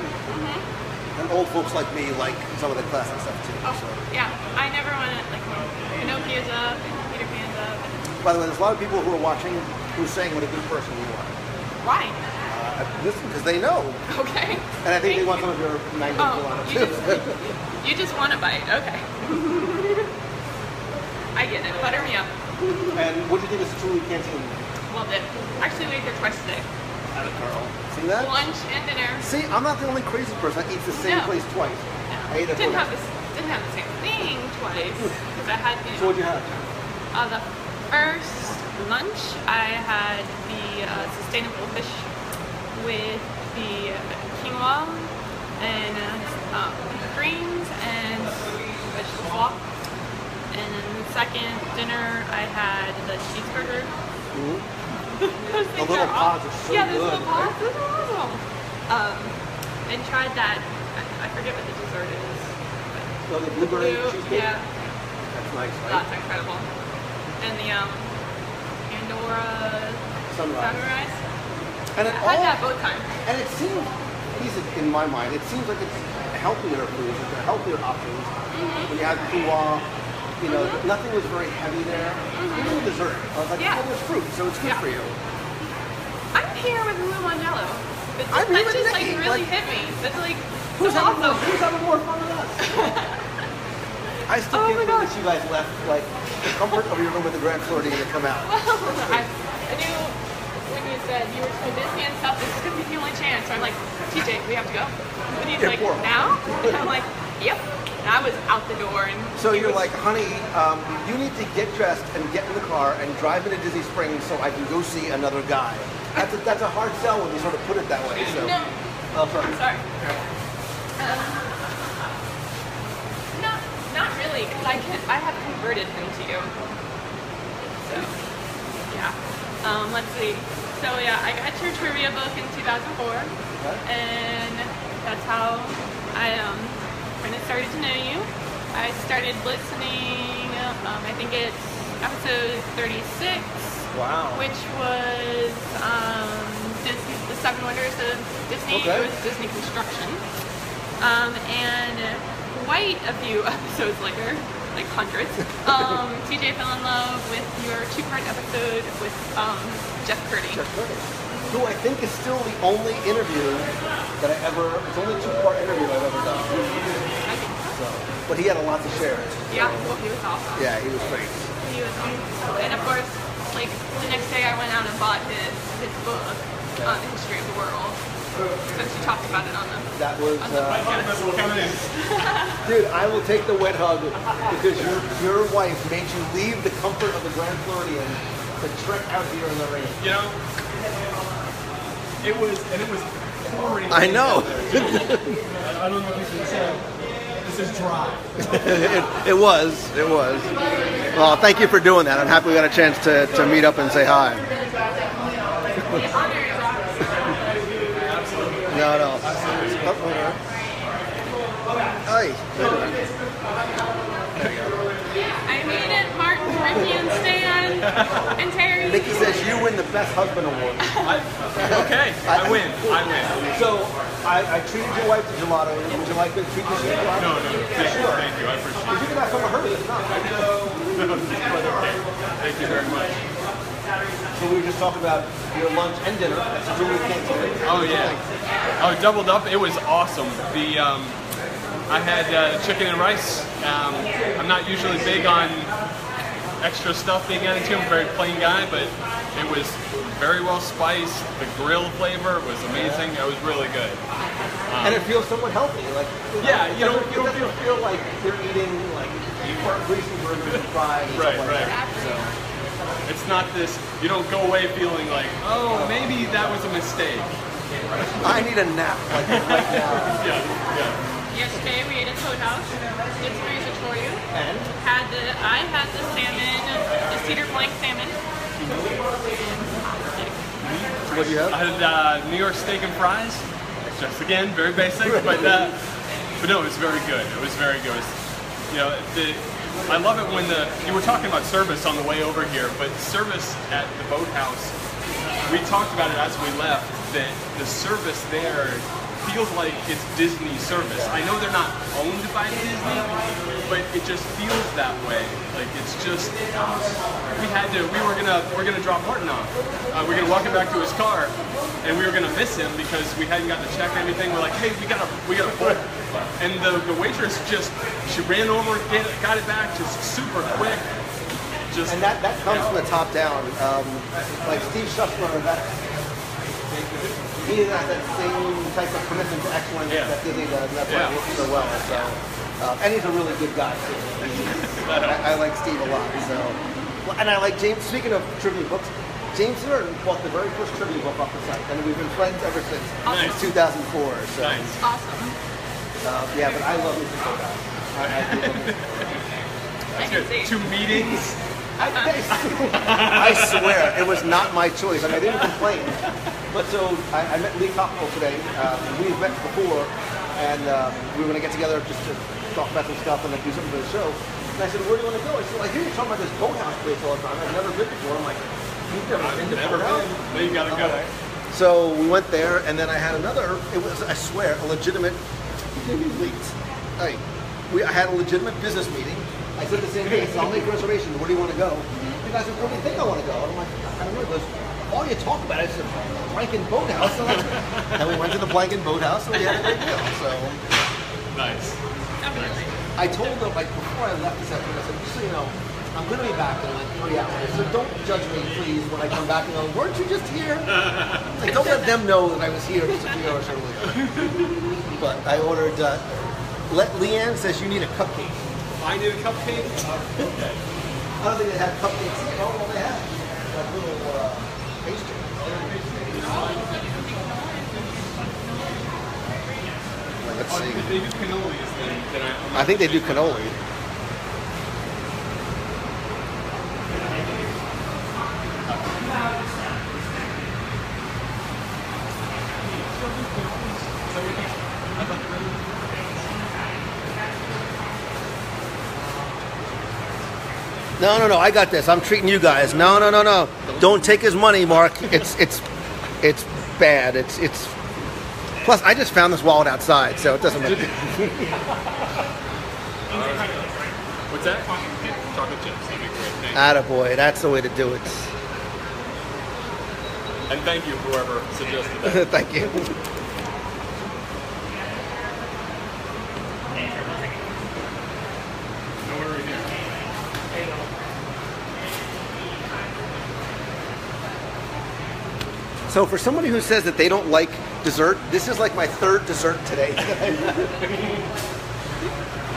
And old folks like me like some of the classic stuff too. Oh, So. yeah. I never want to, like, Pinocchio's up and Peter Pan's up. By the way, there's a lot of people who are watching who's saying what a good person you are. Why? Listen, because they know. Okay. And I think they Thank want you. some of your mango Oh, gelato you too. You just want a bite. Okay. I get it. Butter me up. And what do you think of Satuli Canteen? Loved it. Actually, we ate there twice today. At a Carl. See that? Lunch and dinner. See, I'm not the only crazy person that eats the same No. place twice. I ate at Didn't have Boathouse. didn't have the same thing twice because I had So what'd you have? the first lunch I had the sustainable fish with the quinoa and greens and vegetable broth. And then the second dinner I had the cheeseburger. Those The things little are pods are so yeah, good. those little pods, those are awesome. And tried that. I forget what the dessert is. Oh, the blueberry Blue, cheesecake? yeah, That's nice, right? that's incredible. And the Pandora sunrise. And it I had all, that both times. and it seems, at least in my mind, it seems like it's healthier food, like they're healthier options. When you had quinoa, you know, nothing was very heavy there. Even the dessert, I was like, Yeah. oh, there's fruit, so it's good Yeah. for you. I'm here with Lou Mongello. I'm here That with just Nikki, really like- hit me. That's like Who's so having, awesome. who's having more fun than us? I still Oh can't my believe gosh. that you guys left, like, the comfort of your room with the Grand Floridian to come out. I knew when you said you were so busy and stuff, this is gonna be the only chance. So I'm like, TJ, we have to go. And he's Yeah, like, poor. now? And I'm like, yep. And I was out the door and So he you're was- like, honey, you need to get dressed and get in the car and drive into Disney Springs so I can go see another guy. That's a hard sell when you sort of put it that way. So. No. Oh, sorry. Sorry. Not really, because I have converted him to you. So, yeah. Let's see. So yeah, I got your trivia book in 2004, and that's how I kind of started to know you. I started listening. I think it's episode 36. Wow. Which was Disney, the Seven Wonders of Disney. Okay. It was Disney Construction. And quite a few episodes later, like hundreds, TJ fell in love with your two-part episode with Jeff Curdy. Jeff Curtis, who I think is still the only interview that it's only a two-part interview I've ever done. I think so. So, but he had a lot to share. Yeah, well, he was awesome. Yeah, he was great. He was awesome. And of course, like the next day I went out and bought his book on the history of the world. Since you talked about it on the That was, podcast. dude, I will take the wet hug because your wife made you leave the comfort of the Grand Floridian to trek out here in the rain. You know, it was pouring. I know. I don't know if you can say. This is dry. It was. Well, thank you for doing that. I'm happy we got a chance to meet up and say hi. The honor is ours. No. Hi. I made it, Martin, Ricky, and Stan, and Terry. Nikki says you win the Best Husband Award. Okay, I win. So, I treated your wife to gelato. Would you like to treat me to gelato? No, thank you. I appreciate Because you can have some of hers. It's not. Thank you very much. So we were just talking about your lunch and dinner. That's a really canteen. Oh yeah. Oh, doubled up. It was awesome. I had chicken and rice. I'm not usually big on extra stuff being added to. I'm a very plain guy, but it was very well spiced. The grill flavor was amazing. It was really good. And it feels somewhat healthy. Like Yeah, you don't feel like you're eating like greasy burgers and fries. And Right, stuff like right. that. So. It's not this. You don't go away feeling like, oh, maybe that was a mistake. I need a nap like right now. Yeah. Yesterday we ate at Boathouse. Did some research for you. And I had the salmon, the cedar blank salmon. what do you have? I had New York steak and fries. Just again, very basic, but no, it was very good. It was very good. I love it when you were talking about service on the way over here, but service at the Boathouse, we talked about it as we left, that the service there feels like it's Disney service. I know they're not owned by Disney, but it just feels that way. Like it's just we're gonna drop Martin off. We're gonna walk him back to his car, and we were gonna miss him because we hadn't gotten the check or anything. We're like, hey, we gotta pull. And the waitress she ran over, got it back just super quick. And that comes from the top down. Like Steve Schussler, he has that same type of commitment to excellence that Disney does, and that's why it works so well. So, and he's a really good guy too. I like Steve a lot. So, and I like James. Speaking of trivia books, James Zerton bought the very first trivia book off the site, and we've been friends ever since 2004. So, Awesome. yeah, but I love his book. That's good. 2 meetings. I swear, it was not my choice. I mean, I didn't complain. But so, I met Lee Cockrell today. We've met before, and we were going to get together just to talk about some stuff and then do something for the show. And I said, where do you want to go? I said, well, I hear you're talking about this boathouse place all the time. I've never been before. I'm like, you've never been? Then you gotta go. So we went there, and then I had another, it was, I swear, a legitimate, I had a legitimate business meeting. I said the same thing. I said, I'll make a reservation. Where do you want to go? The guy said, where do you think I want to go? And I'm like, I don't know. He goes, all you talk about is the Blanken Boathouse. And we went to the Blanken Boathouse, and we had a great deal. So Nice. Definitely. I told them, like, before I left this afternoon, I said, just so you know, I'm going to be back in like 3 hours. So don't judge me, please, when I come back and go, weren't you just here? Like, don't let them know that I was here just a few hours earlier. But I ordered, Leanne says you need a cupcake. I need a cupcake. Okay. I don't think they had cupcakes. Oh, well, they had like little pastry. Let's see. If they do cannolis, then I think they do cannoli. No, I got this. I'm treating you guys. No. Don't take his money, Mark. It's bad. It's. Plus, I just found this wallet outside, so it doesn't matter. What's that? Chocolate chips. That'd be great. Thank you. Attaboy, that's the way to do it. And thank you, whoever suggested that. Thank you. No worries here. So for somebody who says that they don't like dessert, this is like my third dessert today.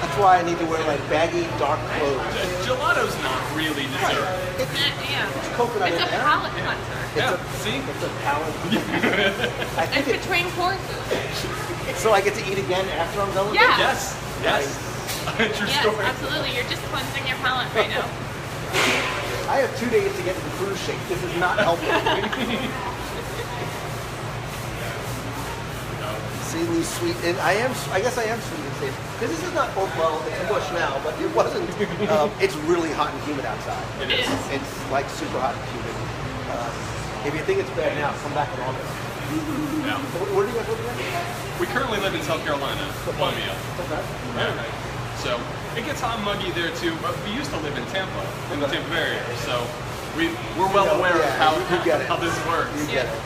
That's why I need to wear like baggy, dark clothes. Gelato's not really dessert. It's coconut It's in a there. palate cleanser. See? It's a palate. I It's think it, between courses. so I get to eat again after I'm done with Yeah. Yes. True Yes, story. absolutely. You're just cleansing your palate right now. it. I have 2 days to get to the cruise shake. This is not helping. See these sweet, and I guess I am sweet and safe. Because this is not, well, it's a bush now, but it wasn't. It's really hot and humid outside. It is. It's like super hot and humid. If you think it's bad now, come back in August. Yeah. Where do you guys live again? We currently live in South Carolina, Columbia. Okay. Yeah. So it gets hot and muggy there too. But we used to live in Tampa, in the Tampa area. So we're well aware of how this works. You get it.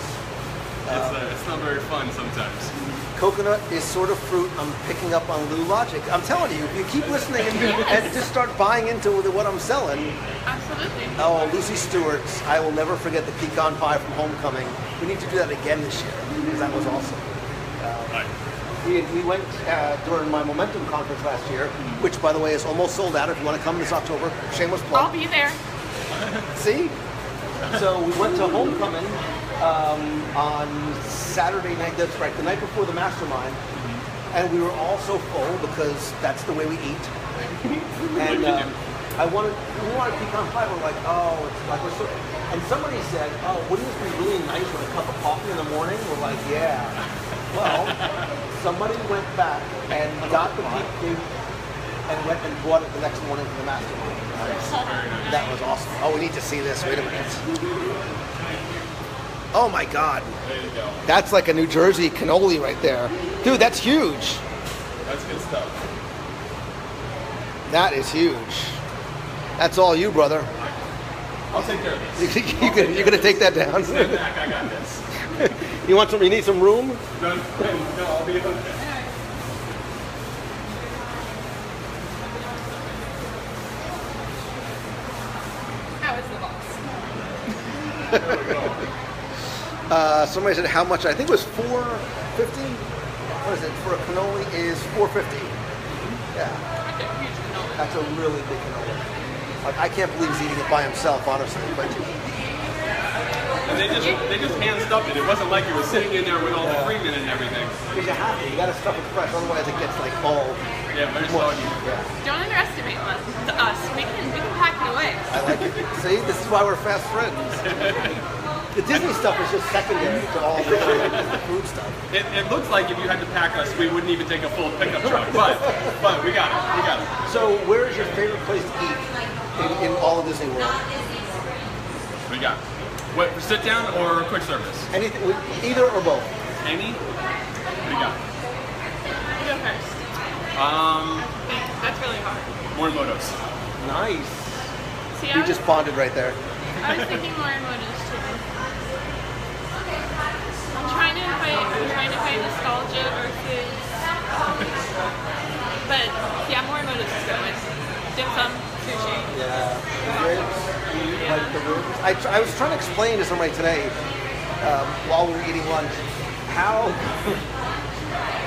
It's not very fun sometimes. Coconut is sort of fruit I'm picking up on Lou Logic. I'm telling you, if you keep listening and just start buying into what I'm selling. Absolutely. Oh, Lucy Stewart's. I will never forget the pecan pie from Homecoming. We need to do that again this year because that was awesome. Right. We went during my Momentum conference last year, which, by the way, is almost sold out. If you want to come this October, shameless I'll plug. be there. See? So we went to Homecoming on Saturday night. That's right, the night before the mastermind, and we were all so full because that's the way we eat. And we wanted pecan pie. We're like, oh, it's like we're so. And somebody said, oh, wouldn't this be really nice with a cup of coffee in the morning? We're like, yeah. Well, somebody went back and got the pecan and went and bought it the next morning for the mastermind. That was awesome. Oh, we need to see this. Wait a minute. Oh my God. There you go. That's like a New Jersey cannoli right there. Dude, that's huge. That's good stuff. That is huge. That's all you, brother. I'll take care of this. You're gonna take that down? Stand back, I got this. You want some? You need some room? No, I'll be okay. How is the box? Somebody said how much? I think it was $4.50. What is it for a cannoli? Is $4.50. Yeah, Okay, huge cannoli. that's a really big cannoli. Like I can't believe he's eating it by himself, honestly. But And they just hand stuffed it. It wasn't like it was sitting in there with all the cream in it and everything. because you have to, you got to stuff it fresh, otherwise it gets like all Yeah, very mushy. soggy. Yeah. Don't underestimate us. We can pack it away. I like it. See, this is why we're fast friends. The Disney stuff is just secondary to all the food stuff. It looks like if you had to pack us, we wouldn't even take a full pickup truck. But we got it. We got it. So, where is your favorite place to eat in all of Disney World? We got it. What, sit down or quick service? Anything, either or both. Any? We got it. You go first. That's really hard. Morimoto's. Nice. See, You just bonded right there. I was thinking Morimoto's too. I'm trying to fight nostalgia versus. But yeah, Morimoto's is good. Dim sum, sushi. Yeah. Ribs. Like the ribs. I was trying to explain to somebody today while we were eating lunch how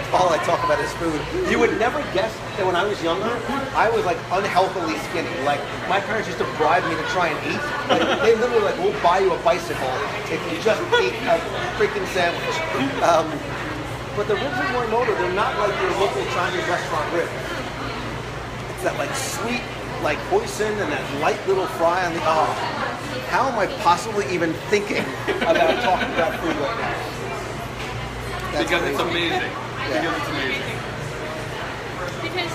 all I talk about is food. You would never guess that when I was younger, I was like unhealthily skinny. Like my parents used to bribe me to try and eat. Like they literally like, we'll buy you a bicycle if you just eat a freaking sandwich. But the ribs in Morimoto, they're not like your local Chinese restaurant ribs. It's that like sweet, like hoisin and that light little fry on the how am I possibly even thinking about talking about food right now? That's Because it's crazy. amazing. Yeah. Because it's amazing. Because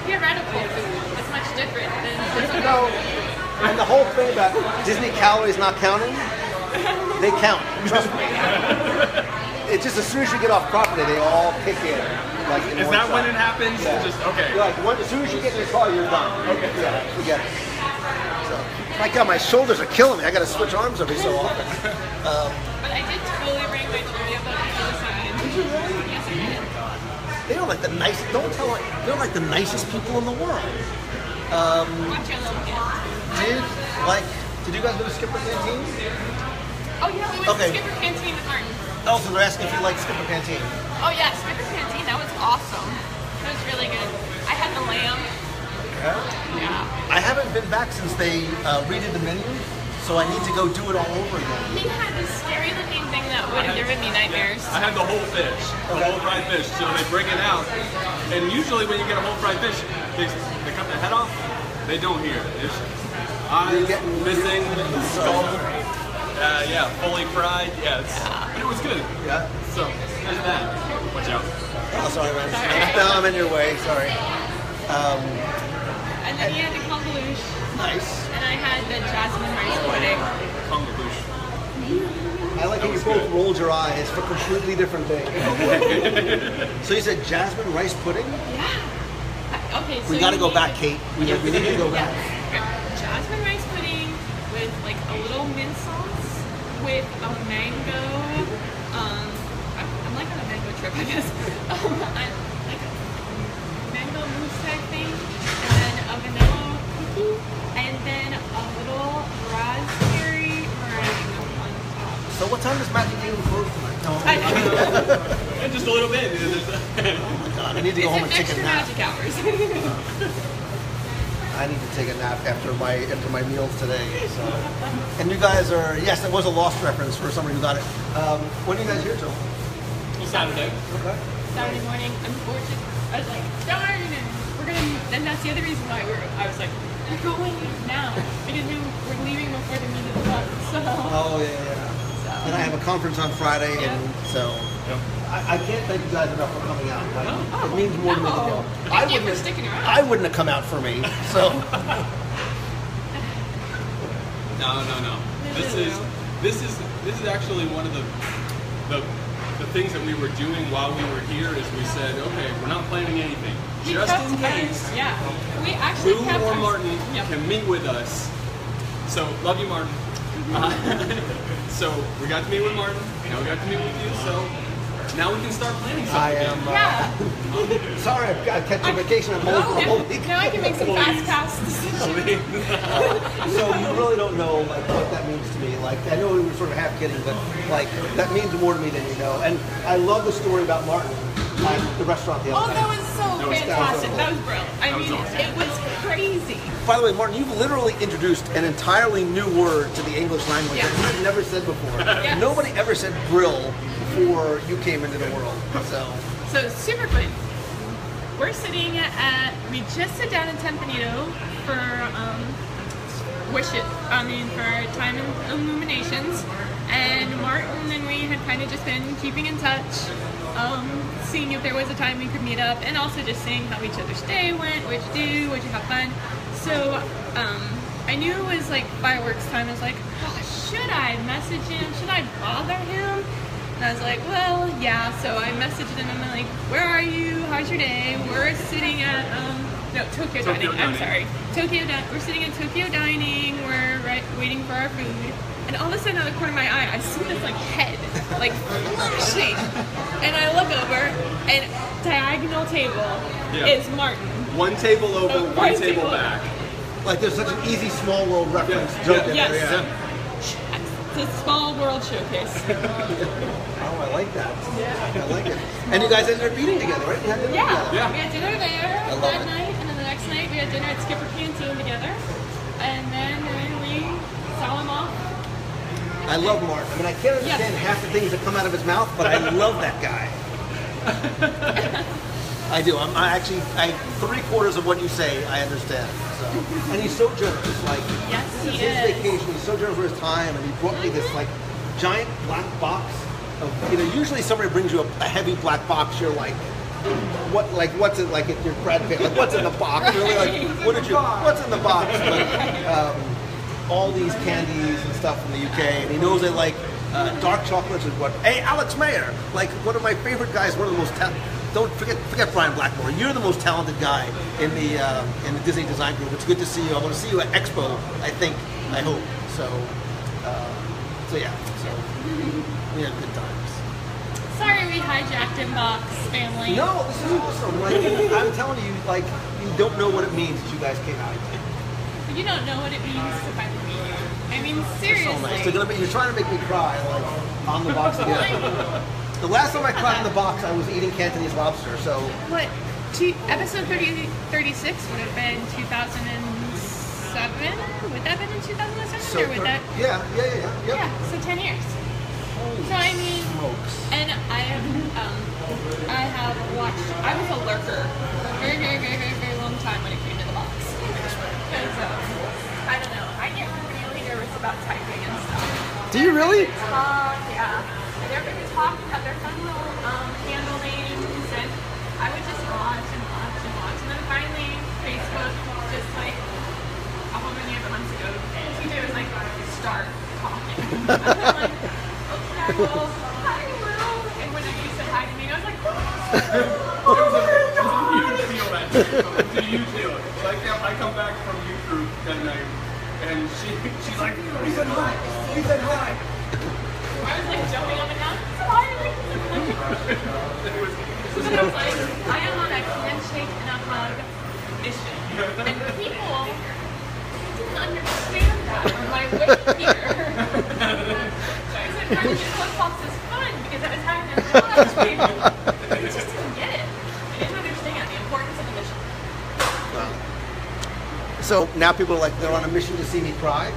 theoretical food is much different than physical No, food. and the whole thing about Disney calories not counting, they count. Trust me. It's just as soon as you get off property, they all kick in. Like in Is one that when shot. it happens? Yeah. Just okay. You're like, as soon as you get in the car, you're done. Okay. Yeah, forget it. So, my God, my shoulders are killing me. I got to switch arms every so often. But I did totally bring my trivia book to the side. Did you really? Yes, I did. They don't like the nice. Don't tell me. They're like the nicest people in the world. Watch your little kid. Did you guys go to Skipper Canteen? Oh yeah, we went Okay. to Skipper Canteen with Martin. Oh, so they're asking if you like Skipper Canteen. Oh yeah, Skipper Canteen. That was awesome. That was really good. I had the lamb. Yeah. I haven't been back since they redid the menu, so I need to go do it all over again. He had this scary looking thing that would have given me nightmares. I had the whole fish, the whole fried fish. So they bring it out, and usually when you get a whole fried fish, they cut the head off. They don't here. There's eyes missing, skull. Yeah, fully fried. Yeah, but it was good. Yeah. So there's that. Watch out. Oh, sorry, man. Sorry. No, I'm in your way. Sorry. And then he had the convolution. Nice. And I had the jasmine rice pudding. Kung Bush. I like how you both rolled your eyes for completely different things. So you said jasmine rice pudding? Yeah. Okay, so We got to you go need back, Kate. We need to go back. Jasmine rice pudding with like a little mint sauce with a mango. I'm like on a mango trip, I guess. Like a mango mousse type thing, and then a vanilla cookie, and then a little raspberry meringue on top. So what time does Magic Kingdom close tonight? No. I know. And just a little bit. God, I need to go home and take a Extra nap. magic hours. I need to take a nap after my meals today. So. And you guys are, yes, that was a Lost reference for somebody who got it. When are you guys here till? Saturday. Okay. Saturday morning, unfortunately, I was like, darn it, we're gonna, and that's the other reason why I was like, we're going now, because we're leaving before the meet of the month, so. Oh, yeah. And I have a conference on Friday, and so I can't thank you guys enough for coming out. Like, it means more to me to go. Thank you for sticking around. I wouldn't have come out for me, so. No. this is actually one of the things that we were doing while we were here. Is we said, okay, we're not planning anything, We just kept in case Yeah. We actually Lou kept or our- Martin Yep. can meet with us. So love you, Martin. So we got to meet with Martin. Now we got to meet with you. So now we can start planning something. I am Yeah. sorry, I've got to catch a vacation. I'm No, home for a whole week. now I can make some fast pass decisions. So you really don't know like what that means to me. Like I know we were sort of half kidding, but like that means more to me than you know. And I love the story about Martin at the restaurant the Oh, other that night. was so fantastic. That was brilliant. I mean, it was crazy. By the way, Martin, you've literally introduced an entirely new word to the English language Yeah. that you've never said before. Yes. Nobody ever said grill before you came into the world. So super quick. We're sitting we just sit down in Tempranillo for for our time in Illuminations, and Martin and we had kind of just been keeping in touch, seeing if there was a time we could meet up, and also just seeing how each other's day went, what'd you do, what'd you have fun. So I knew it was like fireworks time. I was like, oh, should I message him? Should I bother him? And I was like, well, yeah. So I messaged him and I'm like, where are you? How's your day? We're sitting at, Tokyo Dining. I'm sorry. We're sitting at Tokyo Dining. We're waiting for our food. And all of a sudden, out of the corner of my eye, I see this like head, like shape. And I look over, and diagonal table is Martin. One table over, Oh, one one table table back. Like there's such an easy small world reference joke in Yes. there. It's a small world showcase. Oh, I like that. I like it. And you guys ended up eating together, right? You had dinner Yeah, together. we had dinner there love that it. night, and then the next night we had dinner at Skipper Canteen together, and then we saw him off. I love Martin. I mean, I can't understand half the things that come out of his mouth, but I love that guy. I do. I 3/4 of what you say, I understand. So, and he's so generous. Like, Yes, he it's his is. vacation. He's so generous for his time, and he brought me this like giant black box of. Usually somebody brings you a heavy black box. You're like, what's in like if you're Brad Pitt? Like, what's in the box? Really, like, what's in the box? But, all these candies and stuff from the UK, and he knows I like dark chocolates and what. Hey, Alex Mayer, like one of my favorite guys, one of the most don't forget Brian Blackmore. You're the most talented guy in the Disney Design Group. It's good to see you. I'm going to see you at Expo. I hope. So yeah. So we had good times. Sorry we hijacked Inbox, family. No, this is awesome. Like, I'm telling you, like you don't know what it means that you guys came out. You don't know what it means to finally meet you. I mean, So seriously. nice. You're trying to make me cry, like on the box again. The last time I cried in the box, I was eating Cantonese lobster. So What? Episode 36 would have been 2007? Would that have been in 2007? Or would that? Yeah. Yeah, so 10 years. So I mean, Smokes. and I have watched, I was a lurker for a very, very, very, very, very long time when it came to the box. Because, I don't know, I get really nervous about typing and stuff. Do you really? Yeah. And everybody talk about their fun little handle names, and I would just watch and watch and watch. And then finally, Facebook, just like, how many months ago, TJ was like, start talking. I'm like, okay, well, hi, Will. And when you said hi to me, I was like, Do you feel it? Like I come back from youth group that night, and she's like, he said hi. He said hi. I was like jumping up and down. Sorry. So then I was like, I am on a handshake and a hug mission. And people didn't understand that on my way here. So I said, trying to get flip flops is fun because I was having to touch people. They just didn't get it. They didn't understand the importance of the mission. So now people are like they're on a mission to see me cry.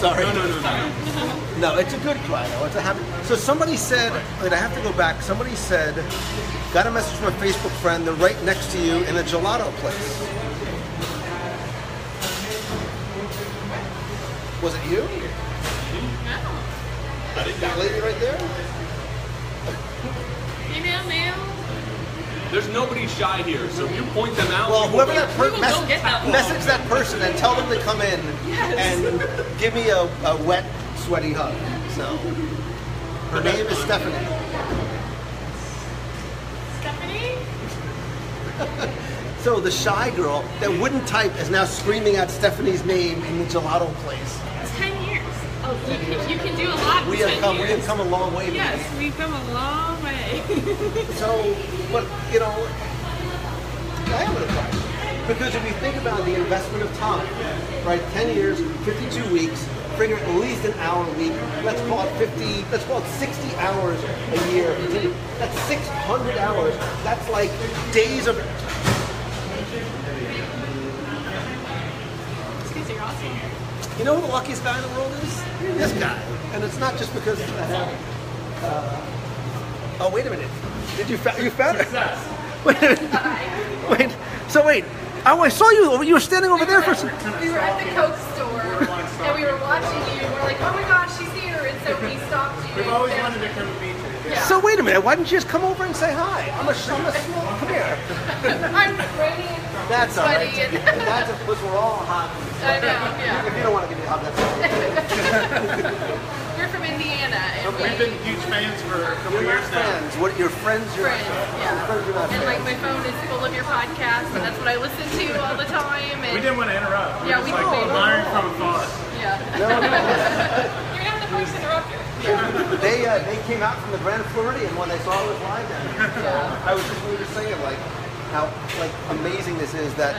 Sorry. No. No, it's a good cry though. It's a happy. So somebody said, wait, I have to go back. Somebody said, got a message from a Facebook friend. They're right next to you in a gelato place. Was it you? No. That lady right there? Female, male. There's nobody shy here, so if you point them out. Well, whoever that We will go get that one. message that person and tell them to come in Yes. and give me a wet sweaty hug. So her name is Stephanie. Stephanie? So the shy girl that wouldn't type is now screaming out Stephanie's name in the gelato place. It's 10 years. Oh, you can do a lot in 10 years. We have come a long way. Yes, we've come a long way. So, but you know, I am going to try. Because if you think about the investment of time, right, 10 years, 52 weeks, figure at least an hour a week, let's call it 60 hours a year. That's 600 hours. That's like days of... Excuse me, you're awesome. You know who the luckiest guy in the world is? This guy. And it's not just because I have... oh, wait a minute. You found it? Wait a minute. Wait. So wait. Oh, I saw you. You were standing over there for some... We were at the Coke store, and we were watching you, and we're like, oh my gosh, she's here, and so we stopped you. We've always wanted to come to meet you. Yeah. So wait a minute. Why didn't you just come over and say hi? I'm a small... Come here. I'm radiant, That's all right. sweaty, and That's because we're all hot. I know, yeah. If you don't want to give me a hug, that's all right. We're from Indiana, and We've been huge fans for a couple You're years not now. friends. What, your friends? friends, yeah. Your friends are not And like friends. my phone is full of your podcast, and that's what I listen to all the time. And We didn't want to interrupt. Yeah, We're we just like didn't. admiring from afar. yeah. No, no. You're not the first interrupter. They came out from the Grand Floridian when they saw it was live down here. Yeah. I was just we were saying like how like amazing this is that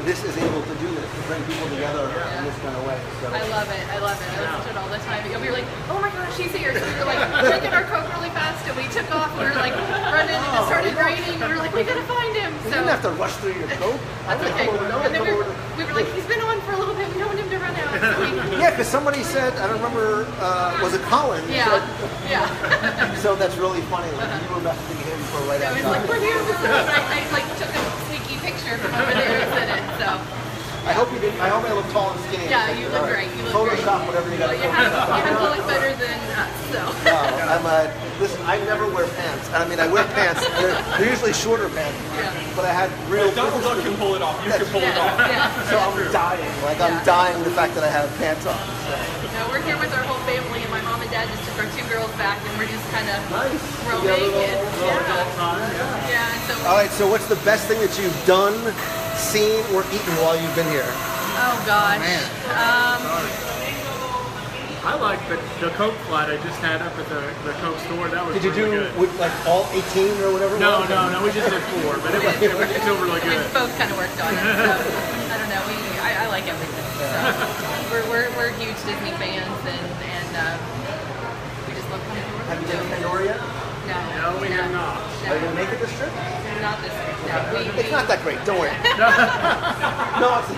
this is able to do this, to bring people together in this kind of way. So I love it. I love it. I listen to it all the time. And we were like, oh my gosh, she's here. So we were like drinking our Coke really fast, and we took off. We were like running, and it started raining. We were like, we gotta find him. you So didn't have to rush through your Coke. I that's would okay. come over. No, And then come over. we were like, he's been on for a little bit. We don't want him to run out. So we, Yeah, because somebody said, I don't remember, was it Colin? yeah, yeah. So that's really funny. Like you were messaging him for right So I was outside. like, we're here. I like took a sneaky picture from over there and sent it. So I hope you didn't. I hope I look tall and skinny. yeah, you look great. You look great. Photoshop whatever you got Well, to you have to look better than us. So. No, listen, I never wear pants. I mean, I wear pants. They're usually shorter pants. But I had real. Double Duck can pull it off. You can pull it off. Yeah. So I'm dying. Like I'm dying the fact that I have pants on. So. No, we're here with our whole family, and my mom and dad just took our 2 girls back, and we're just kind of Nice. roaming. Yeah, and so. All right. So what's the best thing that you've done, seen, or eaten while you've been here? Oh gosh. I like the Coke flight I just had up at the Coke store. That was Did you really do good. with like all 18 or whatever? it No, was? we just did 4, but it was still really We good. both kind of worked on it. So, I don't know. I like everything. So, we're huge Disney fans, and we just love coming to work. Have you been to Pandora yet? No, we have not. Are you gonna make it this trip? Not this year. No, It's not that great. Don't worry. No, it's.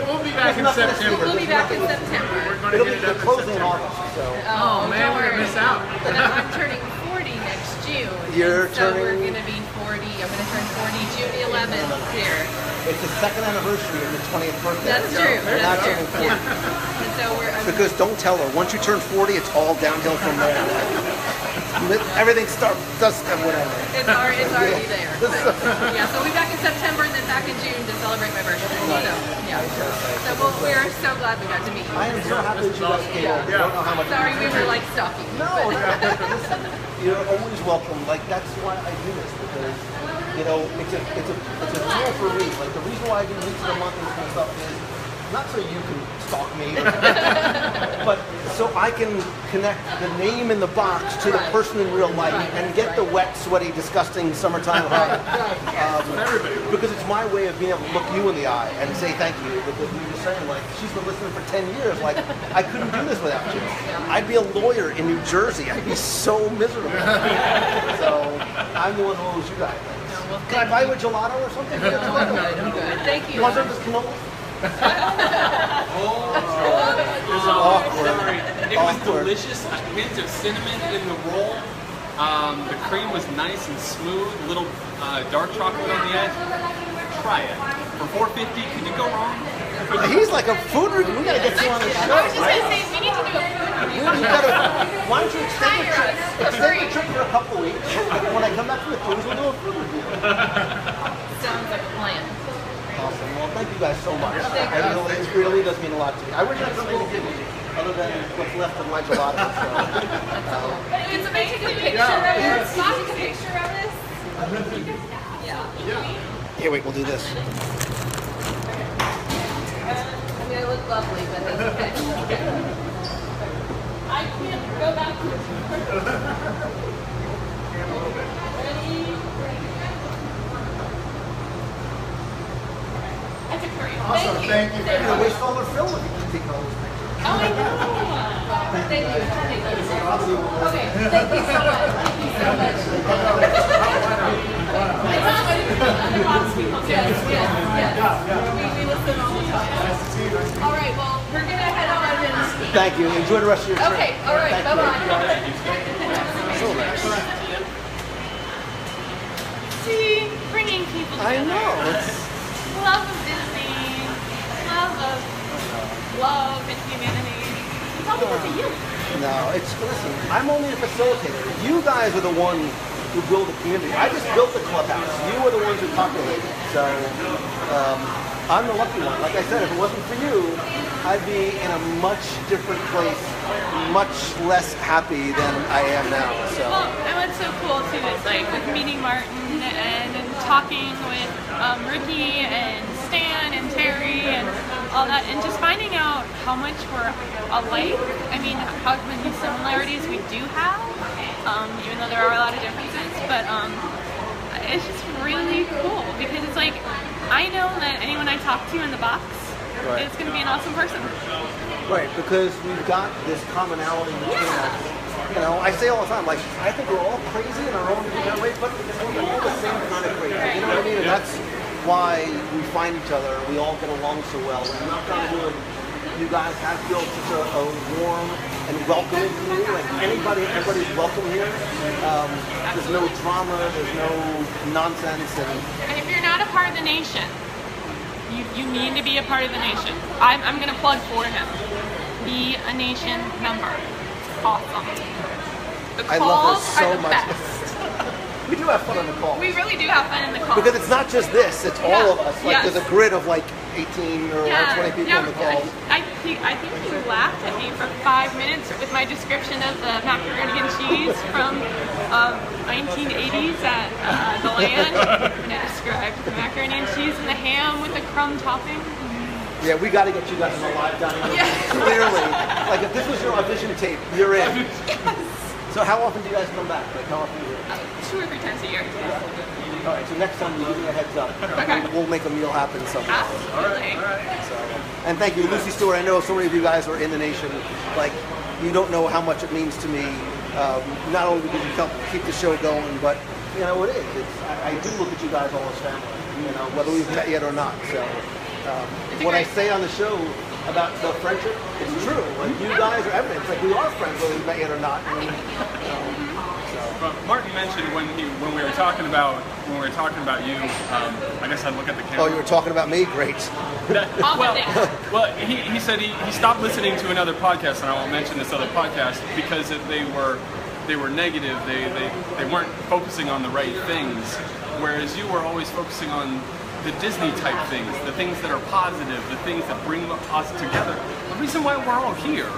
We'll be back in Nothing to see. September. We'll be back in September. We're going to It'll get be it up in closing in September. August. So. Oh man, don't we're worry. gonna miss out. But I'm turning 40 next June. You're and so we're turning- going to be 40. I'm going to turn 40 June 11th here. It's the second anniversary of your 20th birthday. That's true. You're not That's true. turning 40. Yeah. And so Because don't tell her. Once you turn 40, it's all downhill from there. Everything starts, whatever. it's already there. But, yeah, so we'll be back in September and then back in June to celebrate my birthday. So, yeah. So we're so glad we got to meet you. I am so happy that you guys came over. I don't know how much. Sorry we were like stalking you. No, but- listen, you're always welcome. Like that's why I do this because it's a tool for me. Like the reason why I do weeks of the month and this kind of stuff is not so you can stalk me, but so I can connect the name in the box to the person in real life and get the wet, sweaty, disgusting summertime hug. Because it's my way of being able to look you in the eye and say thank you. Because we were saying, like, she's been listening for 10 years. Like, I couldn't do this without you. I'd be a lawyer in New Jersey. I'd be so miserable. So I'm the one who owes you guys. Well, Can I buy you a gelato or something? I'm good. Thank you. You want some of this cannoli? It was Awkward. delicious. A hint of cinnamon in the roll. The cream was nice and smooth. A little dark chocolate on the edge. Try it. For $4.50, could you go wrong? He's like a food review. We gotta get you on the show, I was just right? going to say, we need to do a food review. Why don't you extend the trip? For Extend free. the trip for a couple of weeks. When I come back from the cruise, we'll do a food review. Sounds like a plan. Awesome. Well, thank you guys so much. Thank you. It really does mean a lot to me. I wish I could have been with you. other than what's left of my gelato. But it's amazing to take a picture of this. Not take a picture of this. Yeah. Here, wait, we'll do this. I'm gonna look lovely, but that's okay. I can't go back to it. Ready? I took three. Awesome, thank you. You're gonna waste all our film if you keep taking all those pictures. Oh, I know. Thank you. Okay, thank you so much. Thank you so much. I thought other box people too. Yes. We listen all the time. All right, well, we're going to head on and... Thank you. Enjoy the rest of your trip. Okay, all right, bye-bye. So nice. See, bringing people together. I know. It's... Love of Disney, love and humanity. It's all because of you. No, it's, listen, I'm only a facilitator. You guys are the one who build the community. I just built the clubhouse. You are the ones who populated it. So, I'm the lucky one. Like I said, if it wasn't for you, I'd be in a much different place, much less happy than I am now. So. Well, and what's so cool too is like with meeting Martin and talking with Ricky and Stan and Terry and all that, and just finding out how much we're alike. I mean, how many similarities we do have, even though there are a lot of differences. But it's just really cool because it's like I know that anyone I talk to in the box is going to be an awesome person. Right, because we've got this commonality between us. You know, I say all the time, like, I think we're all crazy in our own different ways, but we're all the same kind of crazy. You know what I mean? And that's why we find each other. We all get along so well. And I'm not trying to do it. You guys have built such a warm and welcoming community. Like everybody's welcome here. There's no drama. There's no nonsense. And if you're not a part of the nation, you need to be a part of the nation. I'm going to plug for him. Be a nation member. It's awesome. The calls I love her so are the much. best. We do have fun on the call. We really do have fun in the calls. Because it's not just this, it's all of us. Like Yes. there's a grid of like 18 or 20 people on the call. I think you laughed at me for 5 minutes with my description of the macaroni and cheese from 1980s at the Land. And I described the macaroni and cheese and the ham with the crumb topping. Yeah, we got to get you guys on the live dining room. Yeah. Clearly, like if this was your audition tape, you're in. Yes. So how often do you guys come back? Like how often do you? 2 or 3 times a year. All right, so next time you give me a heads up. Okay. We'll make a meal happen somewhere. Absolutely. So, and thank you, Lucy Stewart. I know so many of you guys are in the nation. Like, you don't know how much it means to me. Not only because you help keep the show going, but you know it is. I do look at you guys all as family. You know, whether we've met yet or not. So, what I say on the show about the friendship, it's true. Like you guys are evidence. Like we are friends whether we've met yet or not. And, But Martin mentioned when we were talking about you, I guess I'd look at the camera. oh, you were talking about me? Great. Well, he said he stopped listening to another podcast, and I won't mention this other podcast because they were negative. They weren't focusing on the right things, whereas you were always focusing on the Disney type things, the things that are positive, the things that bring us together. The reason why we're all here.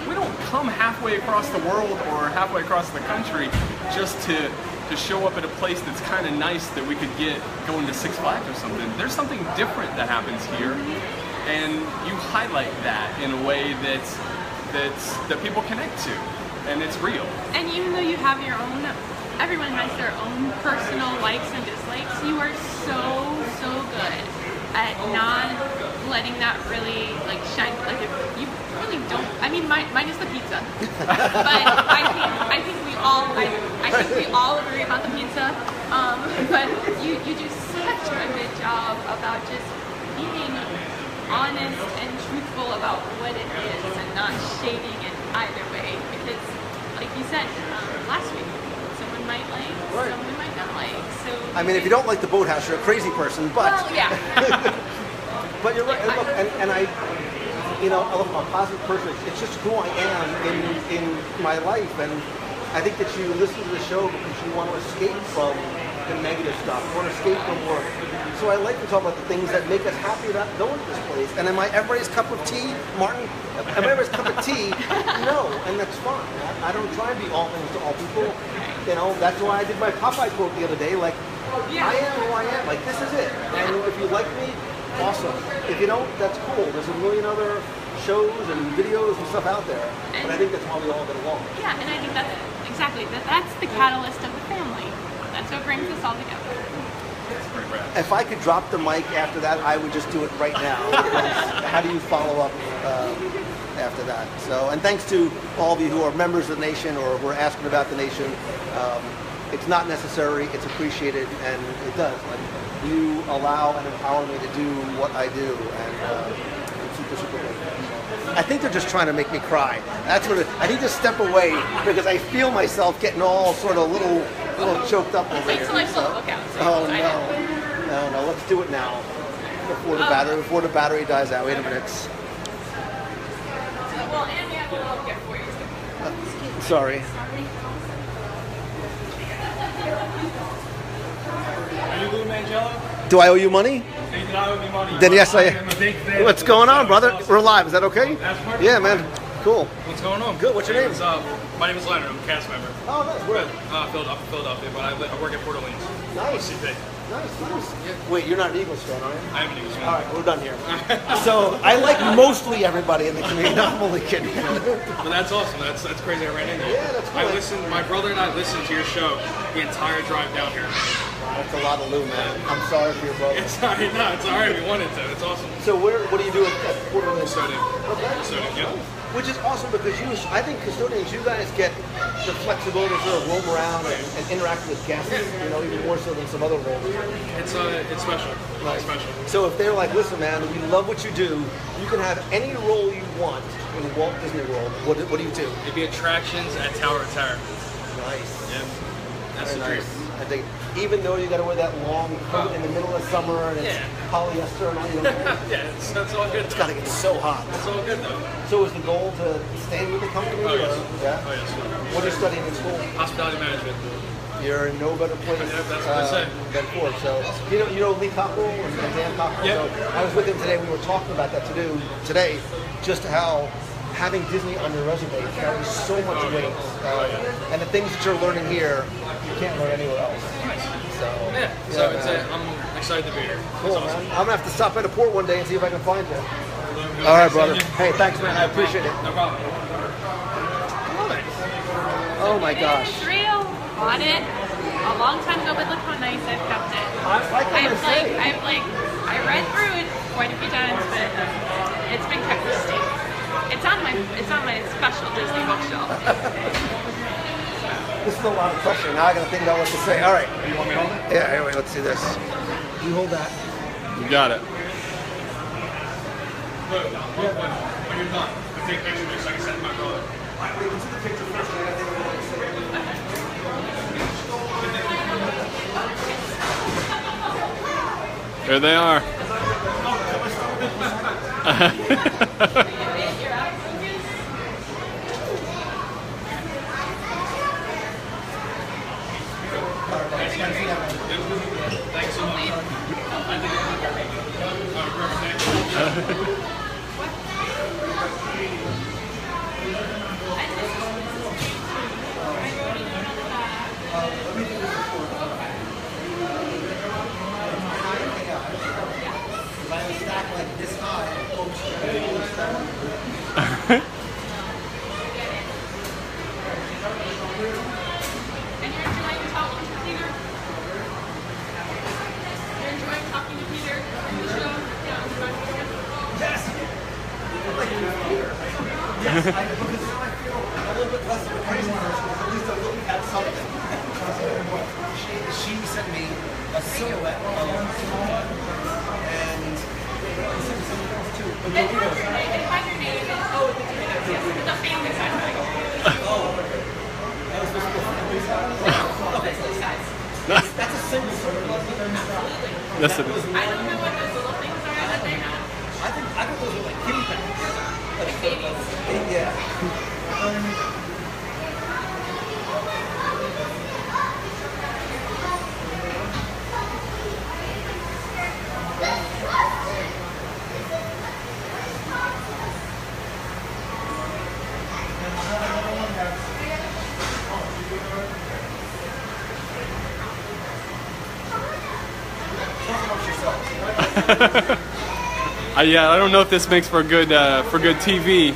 We don't come halfway across the world or halfway across the country just to show up at a place that's kind of nice that we could get going to Six Flags or something. There's something different that happens here, and you highlight that in a way that people connect to, and it's real. And even though you have your own, everyone has their own personal likes and dislikes, you are so good at not letting that really like shine. Like if you really don't. I mean, mine is the pizza, but I think we all agree about the pizza. But you do such a good job about just being honest and truthful about what it is and not shading it either way. Because, like you said last week, someone might like, someone might not like. So I mean, if you don't like the Boathouse, you're a crazy person. But well, yeah. but you're right. And look, and I, you know, I look, I'm a positive person. It's just who I am in my life, and I think that you listen to the show because you want to escape from the negative stuff. I want to escape from work. So I like to talk about the things that make us happy about going to this place. And am I everybody's cup of tea, Martin? Am I everybody's cup of tea? No, and that's fine. I don't try and be all things to all people. You know, that's why I did my Popeye quote the other day. Like, I am who I am. Like, this is it. And if you like me, awesome. If you don't, that's cool. There's a million other shows and videos and stuff out there. And I think that's why we all get along. Yeah, and I think that's exactly that's the catalyst of the family. That's what brings us all together. If I could drop the mic after that, I would just do it right now. How do you follow up after that? So, and thanks to all of you who are members of the nation or who are asking about the nation. It's not necessary, it's appreciated, and it does. Like, you allow and empower me to do what I do, and it's super, super great. I think they're just trying to make me cry. That's what I need to step away because I feel myself getting all sort of little choked up over Wait here. till I pull the book out. So Oh no, let's do it now before the battery dies out. Wait a minute. Well, and we have a little gift for you. Sorry. Are you Lou Mangello? Do I owe you money? Hey, did I owe me money? Then yes, I am a big fan. What's going on, brother? We're live. Is that okay? That's perfect. Yeah, man. Cool. What's going on? Good. What's your name? My name is Leonard. I'm a cast member. Oh, nice. Where? I'm from Philadelphia, but I work at Port Orleans. Nice. OCP. Nice. Wait, you're not an Eagles fan, are you? I am an Eagles fan. All right, we're done here. So I like mostly everybody in the community. No, I'm only kidding. But that's awesome. That's crazy. I ran into you. Yeah, that's cool. I listened. My brother and I listened to your show the entire drive down here. That's a lot of Lou, man. I'm sorry for your brother. It's all right. No, it's all right. We wanted to. It's awesome. So what do you do at Port Orleans? Custodian. Okay. Custodian. Yeah. Which is awesome because I think custodians, you guys get the flexibility to sort of roam around and interact with guests, you know, even more so than some other roles. It's special. Right. It's special. So if they're like, listen, man, we love what you do. You can have any role you want in Walt Disney World. What do you do? It'd be attractions at Tower of Terror. Nice. Yeah. That's Very the dream. nice. I think even though you got to wear that long coat in the middle of summer and it's polyester and all, you know, Yeah, that's all good. it's got to get so hot. It's all good though. So is the goal to stay with the company? Oh, yes. Or, yeah? Oh, yes. What are you studying in school? Hospitality management. You're in no better place Yeah, that's what I say. than Ford. So you know Lee Cockrell and Dan Cockrell. Yeah. So I was with him today. We were talking about that today, just how having Disney on your resume carries so much weight, and the things that you're learning here you can't learn anywhere else. So I'm excited to be here. cool, It's awesome. man. I'm gonna have to stop by the port one day and see if I can find you. All right, brother. Hey, thanks, man. I appreciate it. No problem. Oh my gosh. It's real. Bought it a long time ago, but look how nice I've kept it. I read through it quite a few times, but it's been kept pristine. It's on my special Disney bookshelf. This is a lot of pressure. Now I gotta think about what to say. All right. You want me to hold it? Yeah. Anyway, let's do this. You hold that. You got it. Look, when you're done, we take pictures so I can send my brother. There they are. Thanks so much. And you're enjoying talking to Peter? You're enjoying talking to Peter in the show? Yeah. Yes. Yes, because now I feel a little bit less of a crazy person. At least I'm looking at something. She sent me a silhouette of and she sent me something else too. And find your name. Oh, the family side. That was supposed to be a family size. That's a single silhouette. Yes, it is. I don't know what those little things are that they have. I think those are like kitty pads. Like babies. Yeah. Yeah, I don't know if this makes for good TV,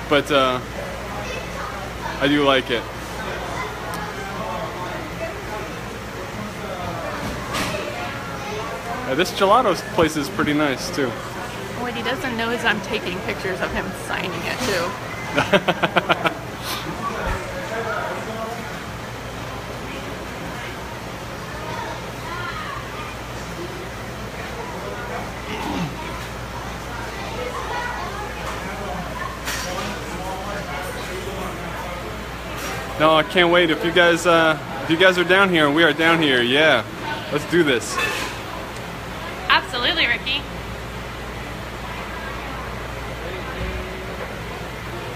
but I do like it. This gelato place is pretty nice too. What he doesn't know is I'm taking pictures of him signing it too. No, I can't wait. If you guys are down here and we are down here, yeah, let's do this. Absolutely, Ricky.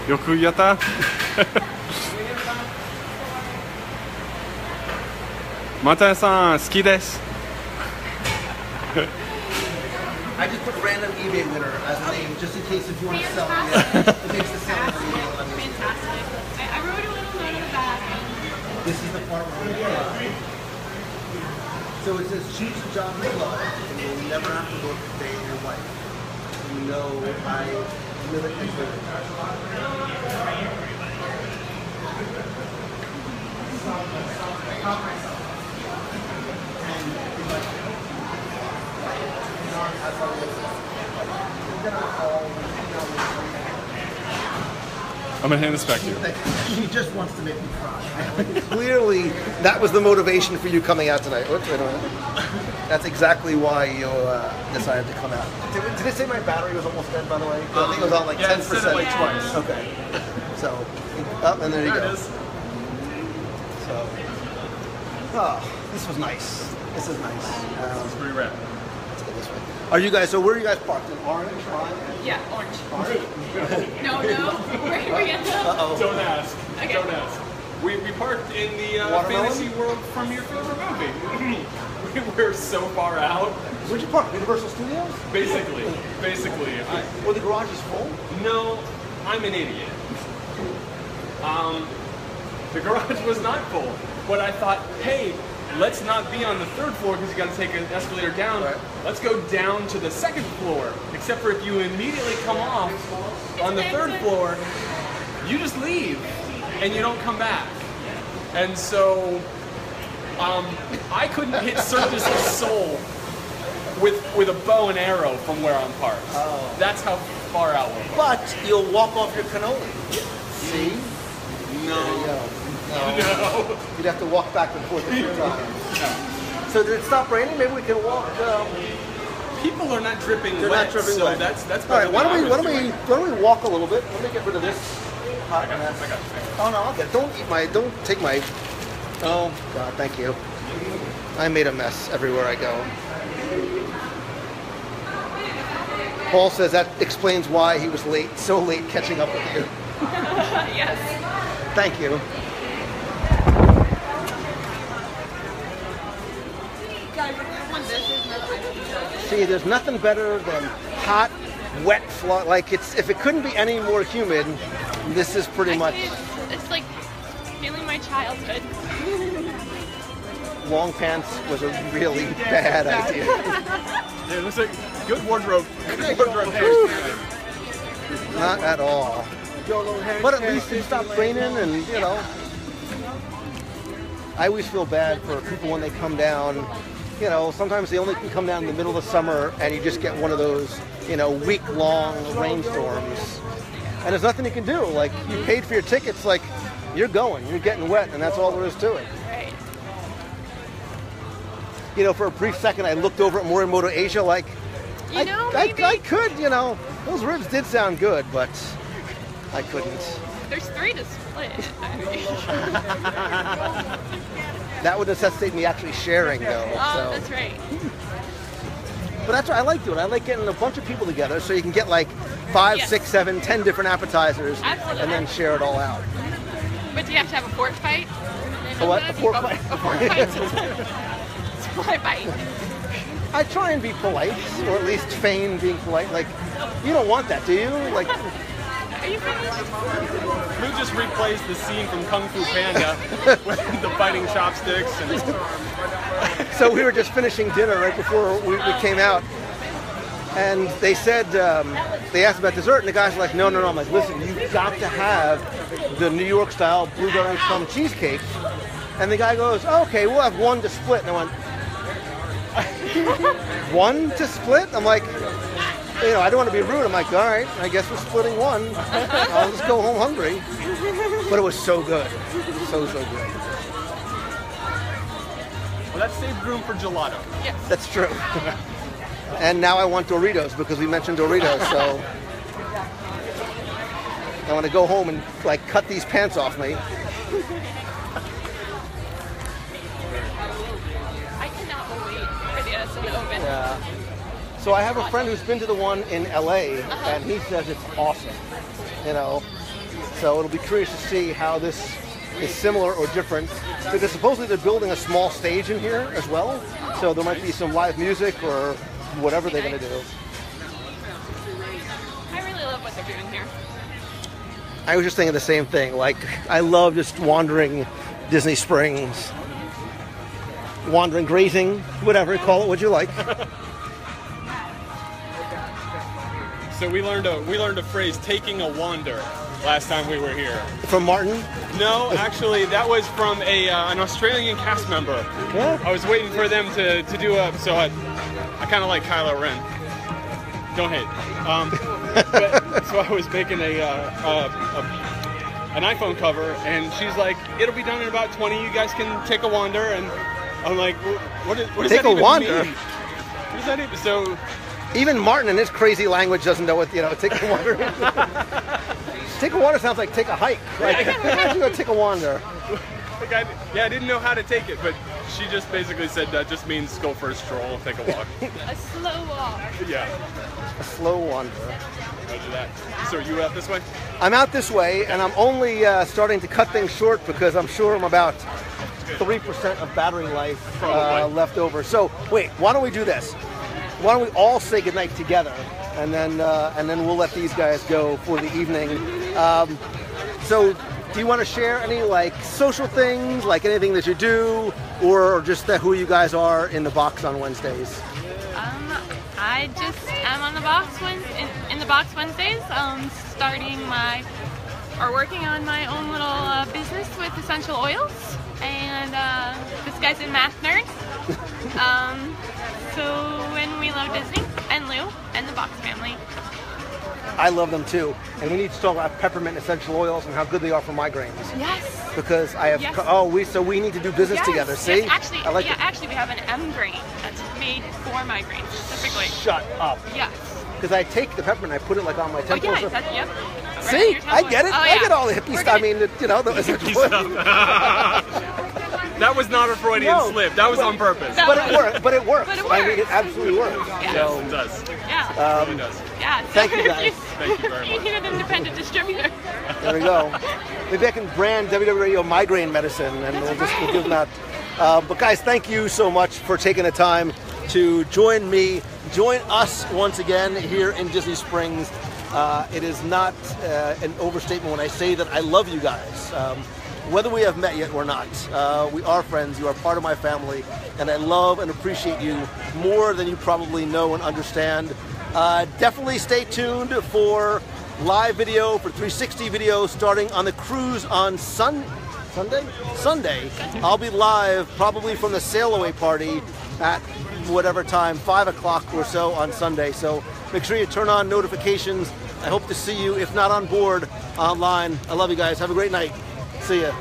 Yoku yatta? Mata-san, suki desu. I just put random eBay winner as a name, just in case if you want to sell it. It makes the sound of the email. Fantastic. I wrote a little note in the back. This is the part where we So it says choose a job you love, and you'll never have to work a day in your life. You know, I live it and live it. I'm gonna hand this back to you. She just wants to make me cry. Clearly, that was the motivation for you coming out tonight. Oops, wait a minute. That's exactly why you decided to come out. Did it say my battery was almost dead, by the way? I think it was on like 10%. It said it like twice. Okay. So, up and there you go. It is. So, oh, this was nice. This is nice. It's pretty rad. Let's go this way. Are you guys? So where are you guys parked? In Orange? Yeah, orange. Orange? No. Where do we get to? Don't ask. Okay. Don't ask. We parked in the Watermelon? fantasy world from your favorite movie. We're so far out. Where'd you park? Universal Studios? Basically. Well, the garage is full. No, I'm an idiot. The garage was not full, but I thought, hey, let's not be on the third floor because you got to take an escalator down. Right. Let's go down to the second floor. Except for if you immediately come off on the third floor, you just leave and you don't come back. And so I couldn't hit Circus of Soul with a bow and arrow from where I'm parked. Oh. That's how far out we're parked. But you'll walk off your cannoli. See? No. There you go. No. You'd have to walk back and forth a few times. So did it stop raining? Maybe we can walk. People are not dripping They're wet, not dripping so wet. that's All right. Why better don't than I we was walk a little bit? Let me get rid of this hot mess. I got Oh no, I'll get. Don't take my. Oh God, thank you. I made a mess everywhere I go. Paul says that explains why he was so late catching up with you. Yes. Thank you. See, there's nothing better than hot, wet flood. Like if it couldn't be any more humid, this is pretty much. It's like feeling my childhood. Long pants was a really bad idea. Yeah, it looks like good wardrobe. Good wardrobe choice. Not at all. But at least it stopped raining, and you know. I always feel bad for people when they come down. You know, sometimes they only can come down in the middle of the summer, and you just get one of those, you know, week-long rainstorms. And there's nothing you can do. Like, you paid for your tickets, like, you're going, you're getting wet, and that's all there is to it. Right. You know, for a brief second, I looked over at Morimoto Asia, like, I could, you know, those ribs did sound good, but I couldn't. There's 3 to split. That would necessitate me actually sharing, though. Oh, that's right. But that's what I like doing. I like getting a bunch of people together so you can get like 5, Yes. 6, 7, 10 different appetizers Absolutely. and then share it all out. But do you have to have a fork fight? A what? A fork fight? A fork fight. Split fight. I try and be polite, or at least feign being polite. Like, you don't want that, do you? Like, Are you finished? Who just replays the scene from Kung Fu Panda with the fighting chopsticks and so we were just finishing dinner right before we came out, And they said, they asked about dessert, and the guys were like, no. I'm like, listen, you've got to have the New York style blueberry plum cheesecake. And the guy goes, oh, okay, we'll have one to split. And I went, one to split? I'm like, I don't want to be rude. I'm like, all right, I guess we're splitting one. I'll just go home hungry. But it was so good. So good. Well, that saved room for gelato. Yes. That's true. And now I want Doritos because we mentioned Doritos, so I want to go home and like cut these pants off me. I cannot wait for this in the oven. Yeah. So I have a friend who's been to the one in LA, and he says it's awesome. So it'll be curious to see how this is similar or different, because supposedly they're building a small stage in here as well. So there might be some live music or whatever they're going to do. I really love what they're doing here. I was just thinking the same thing. Like, I love just wandering Disney Springs, wandering, grazing, whatever, call it what you like. So we learned a phrase, taking a wander, last time we were here. From Martin? No, actually, that was from an Australian cast member. Yeah. I was waiting for them to do so I kind of like Kylo Ren. Don't hate. So I was making an iPhone cover, and she's like, "It'll be done in about 20. You guys can take a wander." And I'm like, "What does Take that a even wander? mean? What does that even?" So Even Martin in his crazy language doesn't know what, take a wander. Take a wander sounds like take a hike. Like, how do you go take a wander? I didn't know how to take it, but she just basically said that just means go for a stroll, take a walk. A slow walk. Yeah, A slow wander. roger that. So are you out this way? I'm out this way, and I'm only starting to cut things short because I'm sure I'm about 3% of battery life left over. So wait, why don't we do this? Why don't we all say goodnight together, and then we'll let these guys go for the evening. So do you want to share any social things, like anything that you do, or just who you guys are in the box on Wednesdays? I just am on the box in the box Wednesdays, working on my own little business with essential oils, and this guy's a math nerd. And we love Disney and Lou and the Box family. I love them too, and we need to talk about peppermint essential oils and how good they are for migraines. Yes. Because I have we need to do business together. See, yes, actually, I like it. Actually, we have an M grain that's made for migraines specifically. Shut up. Yes. Because I take the peppermint, I put it on my temples. Yep. Right See, I get it. Oh, I get all the hippie stuff. I mean, the essential oils. That was not a Freudian slip. That was on purpose. But it works. But it works. But it I mean, it works. absolutely works. Yeah. Yes, it does. Yeah. It really does. Yeah. So Thank you, guys. Thank you very You much. need an independent distributor. There we go. Maybe I can brand WW Radio migraine medicine, and we'll give them out. But guys, thank you so much for taking the time to join us once again here in Disney Springs. It is not an overstatement when I say that I love you guys. Whether we have met yet or not, we are friends. You are part of my family, and I love and appreciate you more than you probably know and understand. Definitely stay tuned for live video, for 360 video starting on the cruise on Sunday. I'll be live probably from the sail away party at whatever time, 5 o'clock or so on Sunday. So make sure you turn on notifications. I hope to see you, if not on board, online. I love you guys. Have a great night. See ya.